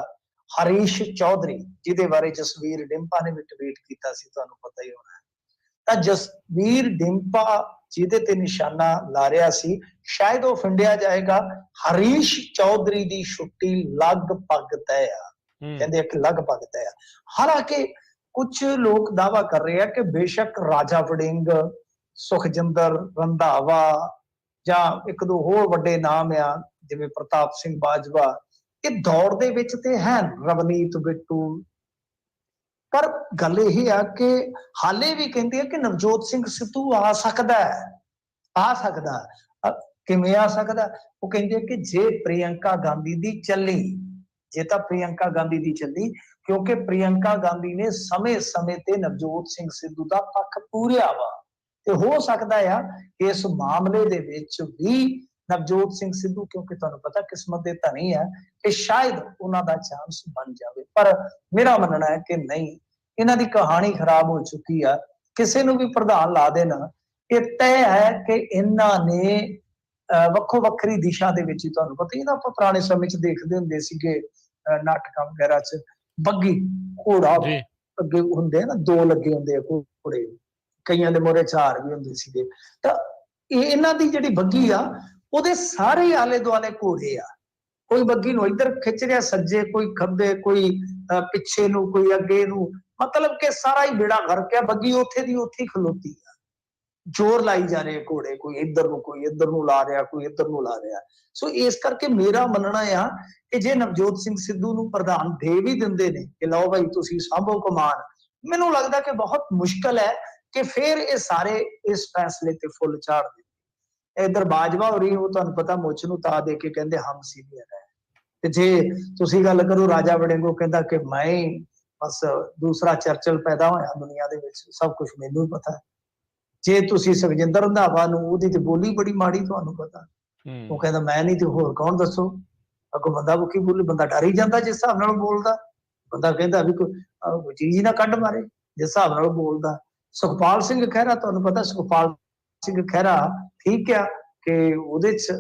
ਹਰੀਸ਼ ਚੌਧਰੀ, ਜਿਹਦੇ ਬਾਰੇ ਜਸਵੀਰ ਡਿੰਪਾ ਨੇ ਵੀ ਟਵੀਟ ਕੀਤਾ ਸੀ, ਤੁਹਾਨੂੰ ਪਤਾ ਹੀ ਹੋਣਾ। ਤਾਂ ਜਸਵੀਰ ਡਿੰਪਾ ਜਿਹਦੇ ਤੇ ਨਿਸ਼ਾਨਾ ਲਾ ਰਿਹਾ ਸੀ, ਸ਼ਾਇਦ ਉਹ ਫੰਡਿਆ ਜਾਏਗਾ। ਹਰੀਸ਼ ਚੌਧਰੀ ਦੀ ਛੁੱਟੀ ਲਗਭਗ ਤੈਅ ਆ, ਕਹਿੰਦੇ ਕਿ ਲਗਭਗ ਤੈਅ ਆ। ਹਾਲਾਂਕਿ ਕੁਝ ਲੋਕ ਦਾਅਵਾ ਕਰ ਰਹੇ ਆ ਕਿ ਬੇਸ਼ੱਕ ਰਾਜਾ ਵੜਿੰਗ, ਸੁਖਜਿੰਦਰ ਰੰਧਾਵਾ ਜਾਂ ਇੱਕ ਦੋ ਹੋਰ ਵੱਡੇ ਨਾਮ ਆ ਜਿਵੇਂ ਪ੍ਰਤਾਪ ਸਿੰਘ ਬਾਜਵਾ, ਇਹ ਦੌੜ ਦੇ ਵਿੱਚ ਤੇ ਹੈ, ਰਵਨੀਤ ਬਿੱਟੂ। ਪਰ ਗੱਲ ਇਹ ਆ ਕਿ ਹਾਲੇ ਵੀ ਕਹਿੰਦੇ ਆ ਕਿ ਨਵਜੋਤ ਸਿੰਘ ਸਿੱਧੂ ਆ ਸਕਦਾ ਕਿਵੇਂ ਆ ਸਕਦਾ? ਉਹ ਕਹਿੰਦੇ ਕਿ ਜੇ ਪ੍ਰਿਯੰਕਾ ਗਾਂਧੀ ਦੀ ਚੱਲੀ, ਜੇ ਤਾਂ ਪ੍ਰਿਯੰਕਾ ਗਾਂਧੀ ਦੀ ਚੱਲੀ, ਕਿਉਂਕਿ ਪ੍ਰਿਯੰਕਾ ਗਾਂਧੀ ਨੇ ਸਮੇਂ-ਸਮੇਂ ਤੇ ਨਵਜੋਤ ਸਿੰਘ ਸਿੱਧੂ ਦਾ ਪੱਖ ਪੂਰਿਆ ਵਾ, ਤੇ ਹੋ ਸਕਦਾ ਆ ਕਿ ਇਸ ਮਾਮਲੇ ਦੇ ਵਿੱਚ ਵੀ ਨਵਜੋਤ ਸਿੰਘ ਸਿੱਧੂ, ਕਿਉਂਕਿ ਤੁਹਾਨੂੰ ਪਤਾ ਕਿਸਮਤ ਦੇ ਧਨੀ ਹੈ, ਕਿ ਸ਼ਾਇਦ ਉਹਨਾਂ ਦਾ ਚਾਂਸ ਬਣ ਜਾਵੇ। ਪਰ ਮੇਰਾ ਮੰਨਣਾ ਹੈ ਕਿ ਨਹੀਂ, ਇਹਨਾਂ ਦੀ ਕਹਾਣੀ ਖਰਾਬ ਹੋ ਚੁੱਕੀ ਆ। ਕਿਸੇ ਨੂੰ ਵੀ ਪ੍ਰਧਾਨ ਲਾ ਦੇਣਾ, ਇਹ ਤੈਅ ਹੈ ਕਿ ਇਹਨਾਂ ਨੇ ਵੱਖੋ ਵੱਖਰੀ ਦਿਸ਼ਾ ਦੇ ਵਿੱਚ ਹੀ, ਤੁਹਾਨੂੰ ਪਤਾ ਹੀ ਨਾ, ਆਪਾਂ ਪੁਰਾਣੇ ਸਮੇਂ ਚ ਦੇਖਦੇ ਹੁੰਦੇ ਸੀਗੇ ਨਾਟਕਾਂ ਵਗੈਰਾ ਚ, ਬੱਗੀ ਘੋੜਾ ਅੱਗੇ ਹੁੰਦੇ ਆ ਨਾ, ਦੋ ਲੱਗੇ ਹੁੰਦੇ ਆ ਘੋੜੇ, ਕਈਆਂ ਦੇ ਮੋਰੇ ਚਾਰ ਵੀ ਹੁੰਦੇ ਸੀਗੇ। ਤਾਂ ਇਹਨਾਂ ਦੀ ਜਿਹੜੀ ਬੱਗੀ ਆ, ਉਹਦੇ ਸਾਰੇ ਆਲੇ ਦੁਆਲੇ ਘੋੜੇ ਆ। ਕੋਈ ਬੱਗੀ ਨੂੰ ਇੱਧਰ ਖਿੱਚ ਰਿਹਾ ਸੱਜੇ, ਕੋਈ ਖੱਬੇ, ਕੋਈ ਪਿੱਛੇ ਨੂੰ, ਕੋਈ ਅੱਗੇ ਨੂੰ, ਮਤਲਬ ਕਿ ਸਾਰਾ ਹੀ ਬੇੜਾ ਗਰਕ ਹੈ। ਬੱਗੀ ਉੱਥੇ ਦੀ ਉੱਥੇ ਖਲੋਤੀ ਆ, ਜ਼ੋਰ ਲਾਈ ਜਾ ਰਹੇ ਘੋੜੇ, ਕੋਈ ਇੱਧਰ ਨੂੰ, ਕੋਈ ਇੱਧਰ ਨੂੰ ਲਾ ਰਿਹਾ, ਕੋਈ ਇੱਧਰ ਨੂੰ ਲਾ ਰਿਹਾ। ਸੋ ਇਸ ਕਰਕੇ ਮੇਰਾ ਮੰਨਣਾ ਆ ਕਿ ਜੇ ਨਵਜੋਤ ਸਿੰਘ ਸਿੱਧੂ ਨੂੰ ਪ੍ਰਧਾਨ ਦੇ ਵੀ ਦਿੰਦੇ ਨੇ ਕਿ ਲਓ ਭਾਈ ਤੁਸੀਂ ਸਾਂਭੋ ਕਮਾਨ, ਮੈਨੂੰ ਲੱਗਦਾ ਕਿ ਬਹੁਤ ਮੁਸ਼ਕਲ ਹੈ ਕਿ ਫਿਰ ਇਹ ਸਾਰੇ ਇਸ ਫੈਸਲੇ ਤੇ ਫੁੱਲ ਝਾੜ ਦੇ। ਇਧਰ ਬਾਜਵਾ ਹੋ ਰਹੀ, ਉਹ ਤੁਹਾਨੂੰ ਪਤਾ ਮੁੱਛ ਨੂੰ ਤਾ ਦੇ ਕੇ ਕਹਿੰਦੇ ਹਮ ਸੀਨੀਅਰ ਹੈ। ਤੇ ਜੇ ਤੁਸੀਂ ਗੱਲ ਕਰੋ ਰਾਜਾ ਵੜਿੰਗ, ਕਹਿੰਦਾ ਕਿ ਮੈਂ ਬਸ ਦੂਸਰਾ ਚਰਚਲ ਪੈਦਾ ਹੋਇਆ ਦੁਨੀਆ ਦੇ ਵਿੱਚ, ਸਭ ਕੁਝ ਮੈਨੂੰ ਹੀ ਪਤਾ ਹੈ। ਜੇ ਤੁਸੀਂ ਸੁਖਜਿੰਦਰ ਰੰਧਾਵਾ ਨੂੰ, ਉਹਦੀ ਤੇ ਬੋਲੀ ਬੜੀ ਮਾੜੀ, ਤੁਹਾਨੂੰ ਪਤਾ, ਉਹ ਕਹਿੰਦਾ ਮੈਂ ਨਹੀਂ ਤੇ ਹੋਰ ਕੌਣ ਦੱਸੋ। ਅੱਗੋਂ ਬੰਦਾ ਮੁਖੀ ਬੋਲੀ, ਬੰਦਾ ਡਰ ਹੀ ਜਾਂਦਾ ਜਿਸ ਹਿਸਾਬ ਨਾਲ ਬੋਲਦਾ। ਬੰਦਾ ਕਹਿੰਦਾ ਵੀ ਕੋਈ ਚੀਜ਼ ਹੀ ਨਾ ਕੱਢ ਮਾਰੇ ਜਿਸ ਹਿਸਾਬ ਨਾਲ ਬੋਲਦਾ। ਸੁਖਪਾਲ ਸਿੰਘ ਖਹਿਰਾ, ਤੁਹਾਨੂੰ ਪਤਾ ਸੁਖਪਾਲ ਸਿੰਘ ਖਹਿਰਾ ਠੀਕ ਆ ਕਿ ਉਹਦੇ ਚ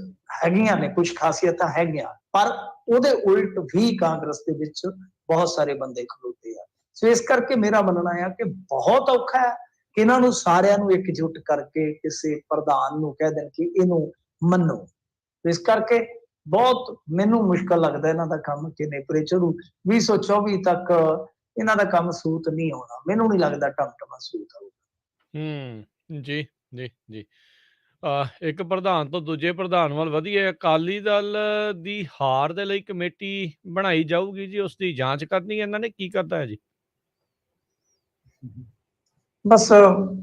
ਹੈਗੀਆਂ ਨੇ ਕੁਝ ਖਾਸੀਅਤਾਂ ਹੈਗੀਆਂ, ਪਰ ਉਹਦੇ ਉਲਟ ਵੀ ਕਾਂਗਰਸ ਦੇ ਵਿੱਚ ਬਹੁਤ ਸਾਰੇ ਬੰਦੇ ਖਲੋਤੇ ਆ। ਸੋ ਇਸ ਕਰਕੇ ਮੇਰਾ ਮੰਨਣਾ ਆ ਕਿ ਬਹੁਤ ਔਖਾ ਹੈ ਕਿ ਇਹਨਾਂ ਨੂੰ ਸਾਰਿਆਂ ਨੂੰ ਇਕਜੁੱਟ ਕਰਕੇ ਕਿਸੇ ਪ੍ਰਧਾਨ ਨੂੰ ਕਹਿ ਦੇਣ ਕਿ ਇਹਨੂੰ ਮੰਨੋ। ਇਸ ਕਰਕੇ ਬਹੁਤ ਮੈਨੂੰ ਮੁਸ਼ਕਲ ਲੱਗਦਾ ਇਹਨਾਂ ਦਾ ਕੰਮ ਕਿ ਨੇਪਰੇ ਚੜੂ। 2024 ਤੱਕ ਇਹਨਾਂ ਦਾ ਕੰਮ ਸੂਤ ਨਹੀਂ ਆਉਣਾ, ਮੈਨੂੰ ਨਹੀਂ ਲੱਗਦਾ ਟਮਟਮਾ ਸੂਤ ਆਊਗਾ। ਜੀ ਜੀ ਜੀ। ਇੱਕ ਪ੍ਰਧਾਨ ਤੋਂ ਦੂਜੇ ਪ੍ਰਧਾਨ ਵੱਲ ਵਧੀਏ, ਅਕਾਲੀ ਦਲ ਦੀ ਹਾਰ ਦੇ ਲਈ ਕਮੇਟੀ ਬਣਾਈ ਜਾਊਗੀ ਜੀ, ਉਸ ਦੀ ਜਾਂਚ ਕਰਨੀ ਇਹਨਾਂ ਨੇ, ਕੀ ਕਰਦਾ ਹੈ ਜੀ? बस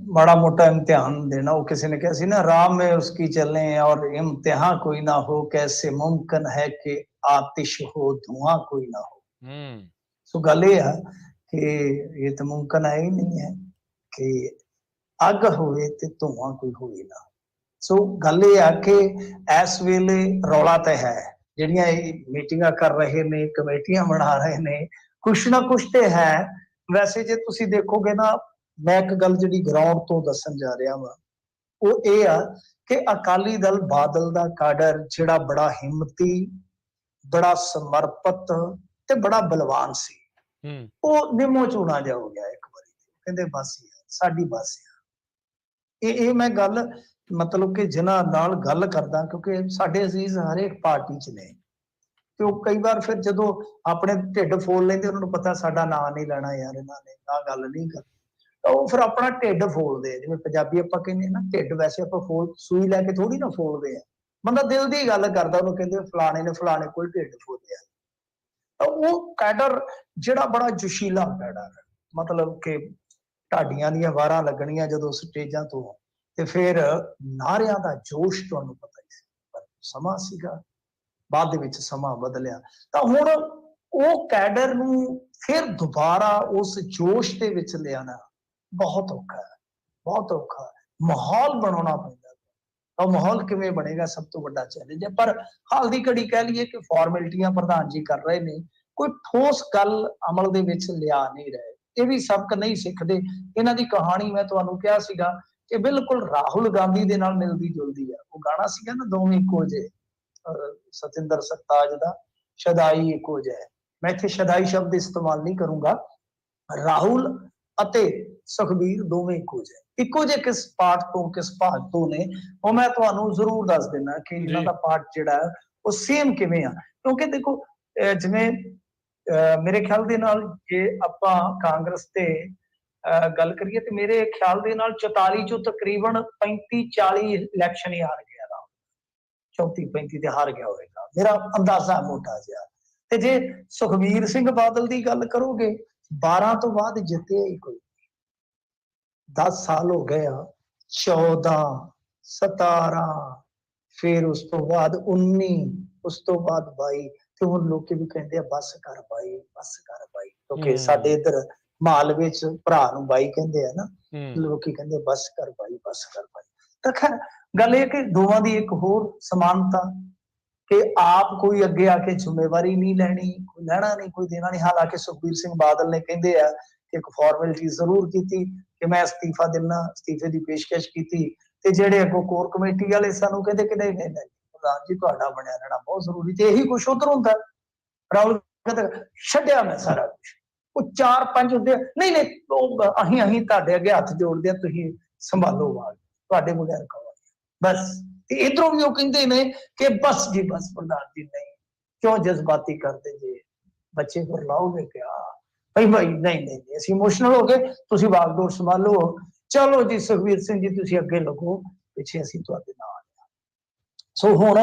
बड़ा मोटा इम्तिहान देना। वो किसी ने कहा सी ना, राह में उसकी चले और इम्तिहान कोई ना हो, कैसे मुमकिन है कि आतिश हो धुआं कोई ना हो। सो गल ये है कि ये तो मुमकिन है ही नहीं है कि अग होवे ते धुआं कोई होवे ना। सो गल ये है कि इस वेले रौला तो है, जिहड़ियां मीटिंगां कर रहे ने, कमेटियां बना रहे ने, कुछ ना कुछ तो है। वैसे जे तुसी देखोगे ना, मैं एक गल जिहड़ी ग्राउंड तो दसन जा रहा वा, वो ये आ कि अकाली दल बादल दा काडर जिहड़ा बड़ा हिम्मती, बड़ा समर्पित ते बड़ा बलवान सी, वो निमो चूना जा हो गया एक बारी। कहंदे बस यार साडी बस यार। ये मैं गल मतलब कि जिन्हां नाल गल करदा, क्योंकि साडे अजीज हर एक पार्टी च ने, ਤੇ ਉਹ ਕਈ ਵਾਰ ਫਿਰ ਜਦੋਂ ਆਪਣੇ ਢਿੱਡ ਫੋਲ ਲੈਂਦੇ, ਉਹਨਾਂ ਨੂੰ ਪਤਾ ਸਾਡਾ ਨਾਂ ਨਹੀਂ ਲੈਣਾ ਯਾਰ ਇਹਨਾਂ ਨੇ, ਆਹ ਗੱਲ ਨਹੀਂ ਕਰਨੀ, ਤਾਂ ਉਹ ਫਿਰ ਆਪਣਾ ਢਿੱਡ ਫੋਲਦੇ ਆ। ਜਿਵੇਂ ਪੰਜਾਬੀ ਆਪਾਂ ਕਹਿੰਦੇ ਨਾ, ਢਿੱਡ ਵੈਸੇ ਆਪਾਂ ਫੋਲ ਸੂਈ ਲੈ ਕੇ ਥੋੜੀ ਨਾ ਫੋਲਦੇ ਆ, ਬੰਦਾ ਦਿਲ ਦੀ ਗੱਲ ਕਰਦਾ, ਉਹਨੂੰ ਕਹਿੰਦੇ ਫਲਾਣੇ ਨੇ ਫਲਾਣੇ ਕੋਲ ਢਿੱਡ ਫੋਲਿਆ। ਤਾਂ ਉਹ ਕੈਡਰ ਜਿਹੜਾ ਬੜਾ ਜੋਸ਼ੀਲਾ ਕੈਡਰ, ਮਤਲਬ ਕਿ ਢਾਡੀਆਂ ਦੀਆਂ ਵਾਰਾਂ ਲੱਗਣੀਆਂ ਜਦੋਂ ਸਟੇਜਾਂ ਤੋਂ, ਤੇ ਫਿਰ ਨਾਰਿਆਂ ਦਾ ਜੋਸ਼ ਤੁਹਾਨੂੰ ਪਤਾ ਹੀ ਸੀ। ਪਰ ਸਮਾਂ ਸੀਗਾ, ਬਾਅਦ ਦੇ ਵਿੱਚ ਸਮਾਂ ਬਦਲਿਆ, ਤਾਂ ਹੁਣ ਉਹ ਕੈਡਰ ਨੂੰ ਫਿਰ ਦੁਬਾਰਾ ਉਸ ਜੋਸ਼ ਦੇ ਵਿੱਚ ਲਿਆਣਾ ਬਹੁਤ ਔਖਾ ਹੈ, ਬਹੁਤ ਔਖਾ ਹੈ। ਮਾਹੌਲ ਬਣਾਉਣਾ ਪੈਂਦਾ, ਤਾਂ ਮਾਹੌਲ ਕਿਵੇਂ ਬਣੇਗਾ ਸਭ ਤੋਂ ਵੱਡਾ ਚੈਲੰਜ ਹੈ। ਪਰ ਹਾਲ ਦੀ ਘੜੀ ਕਹਿ ਲਈਏ ਕਿ ਫਾਰਮੈਲਿਟੀਆਂ ਪ੍ਰਧਾਨ ਜੀ ਕਰ ਰਹੇ ਨੇ, ਕੋਈ ਠੋਸ ਗੱਲ ਅਮਲ ਦੇ ਵਿੱਚ ਲਿਆ ਨਹੀਂ ਰਹੇ। ਇਹ ਵੀ ਸਬਕ ਨਹੀਂ ਸਿੱਖਦੇ। ਇਹਨਾਂ ਦੀ ਕਹਾਣੀ ਮੈਂ ਤੁਹਾਨੂੰ ਕਿਹਾ ਸੀਗਾ ਕਿ ਬਿਲਕੁਲ ਰਾਹੁਲ ਗਾਂਧੀ ਦੇ ਨਾਲ ਮਿਲਦੀ ਜੁਲਦੀ ਆ। ਉਹ ਗਾਣਾ ਸੀਗਾ ਨਾ, ਦੋਵੇਂ ਇੱਕੋ ਜਿਹੇ, ਸਤਿੰਦਰ ਸਰਤਾਜ ਦਾ, ਸ਼ਦਾਈ ਇੱਕੋ ਜਿਹਾ। ਮੈਂ ਇੱਥੇ ਸ਼ਦਾਈ ਸ਼ਬਦ ਇਸਤੇਮਾਲ ਨਹੀਂ ਕਰੂੰਗਾ। ਰਾਹੁਲ ਅਤੇ ਸੁਖਬੀਰ ਦੋਵੇਂ ਇੱਕੋ ਜਿਹੇ ਕਿਸ ਪਾਰਟ ਤੋਂ ਕਿਸ ਭਾਗ ਤੋਂ ਨੇ, ਉਹ ਮੈਂ ਤੁਹਾਨੂੰ ਜ਼ਰੂਰ ਦੱਸ ਦਿੰਦਾ ਕਿ ਇਹਨਾਂ ਦਾ ਪਾਰਟ ਜਿਹੜਾ ਉਹ ਸੇਮ ਕਿਵੇਂ ਆ। ਕਿਉਂਕਿ ਦੇਖੋ ਜਿਵੇਂ ਮੇਰੇ ਖਿਆਲ ਦੇ ਨਾਲ ਜੇ ਆਪਾਂ ਕਾਂਗਰਸ ਤੇ ਗੱਲ ਕਰੀਏ ਤੇ ਮੇਰੇ ਖਿਆਲ ਦੇ ਨਾਲ 44 ਚੋਂ ਤਕਰੀਬਨ 35-40 ਇਲੈਕਸ਼ਨ ਹੀ ਹਾਰ ਗਿਆ, 34-35 ਤੇ ਹਾਰ ਗਿਆ ਹੋਵੇਗਾ, ਮੇਰਾ ਅੰਦਾਜ਼ਾ ਮੋਟਾ ਜਿਹਾ। ਤੇ ਜੇ ਸੁਖਬੀਰ ਸਿੰਘ ਬਾਦਲ ਦੀ ਗੱਲ ਕਰੋਗੇ, 12 ਤੋਂ ਬਾਅਦ ਜਿੱਤਿਆ ਹੀ ਕੋਈ, 10 ਸਾਲ ਹੋ ਗਏ ਆ, 14, 17, ਫਿਰ ਉਸ ਤੋਂ ਬਾਅਦ 19, ਉਸ ਤੋਂ ਬਾਅਦ 22, ਤੇ ਹੁਣ ਲੋਕੀ ਵੀ ਕਹਿੰਦੇ ਆ ਬਸ ਕਰ ਬਾਈ, ਬਸ ਕਰ ਬਾਈ, ਕਿਉਂਕਿ ਸਾਡੇ ਇੱਧਰ ਮਾਲਵੇ ਚ ਭਰਾ ਨੂੰ ਬਾਈ ਕਹਿੰਦੇ ਆ ਨਾ, ਲੋਕੀ ਕਹਿੰਦੇ ਬਸ ਕਰ ਬਾਈ, ਬਸ ਕਰ ਬਾਈ। ਤਾਂ ਖੈਰ ਗੱਲ ਇਹ ਕਿ ਦੋਵਾਂ ਦੀ ਇੱਕ ਹੋਰ ਸਮਾਨਤਾ ਕਿ ਆਪ ਕੋਈ ਅੱਗੇ ਆ ਕੇ ਜ਼ਿੰਮੇਵਾਰੀ ਨਹੀਂ ਲੈਣੀ, ਕੋਈ ਲੈਣਾ ਨਹੀਂ, ਕੋਈ ਦੇਣਾ ਨਹੀਂ। ਹਾਲਾਂਕਿ ਸੁਖਬੀਰ ਸਿੰਘ ਬਾਦਲ ਨੇ ਕਹਿੰਦੇ ਆ ਕਿ ਇੱਕ ਫਾਰਮੈਲਿਟੀ ਜ਼ਰੂਰ ਕੀਤੀ ਕਿ ਮੈਂ ਅਸਤੀਫਾ ਦਿੰਦਾ, ਅਸਤੀਫੇ ਦੀ ਪੇਸ਼ਕਸ਼ ਕੀਤੀ, ਤੇ ਜਿਹੜੇ ਅੱਗੋਂ ਕੋਰ ਕਮੇਟੀ ਵਾਲੇ ਸਾਨੂੰ ਕਹਿੰਦੇ ਕਿ ਨਹੀਂ ਨਹੀਂ ਨਹੀਂ ਪ੍ਰਧਾਨ ਜੀ ਤੁਹਾਡਾ ਬਣਿਆ ਰਹਿਣਾ ਬਹੁਤ ਜ਼ਰੂਰੀ। ਤੇ ਇਹੀ ਕੁਛ ਉਧਰ ਹੁੰਦਾ। ਰਾਹੁਲ ਕਹਿੰਦਾ ਛੱਡਿਆ ਮੈਂ ਸਾਰਾ ਕੁਛ, ਉਹ 4-5 ਹੁੰਦੇ ਨਹੀਂ ਨਹੀਂ, ਉਹ ਅਸੀਂ ਤੁਹਾਡੇ ਅੱਗੇ ਹੱਥ ਜੋੜਦੇ ਆ, ਤੁਸੀਂ ਸੰਭਾਲੋ ਬਾਗ, ਤੁਹਾਡੇ ਬਗੈਰ ਕੌਣ। ਬਸ ਤੇ ਇਧਰੋਂ ਵੀ ਉਹ ਕਹਿੰਦੇ ਨੇ ਕਿ ਬਸ ਜੀ ਬਸ ਪ੍ਰਧਾਨ ਜੀ, ਨਹੀਂ ਕਿਉਂ ਜਜ਼ਬਾਤੀ ਕਰਦੇ ਜੇ, ਬੱਚੇ ਕੋਲ ਲਾਓਗੇ ਕਿਆ ਭਾਈ ਨਹੀਂ ਨਹੀਂ, ਅਸੀਂ ਇਮੋਸ਼ਨਲ ਹੋ ਗਏ, ਤੁਸੀਂ ਬਾਗਡੋਰ ਸੰਭਾਲੋ, ਚਲੋ ਜੀ ਸੁਖਬੀਰ ਸਿੰਘ ਜੀ ਤੁਸੀਂ ਅੱਗੇ ਲੱਗੋ, ਪਿੱਛੇ ਅਸੀਂ ਤੁਹਾਡੇ ਨਾਲ। ਸੋ ਹੁਣ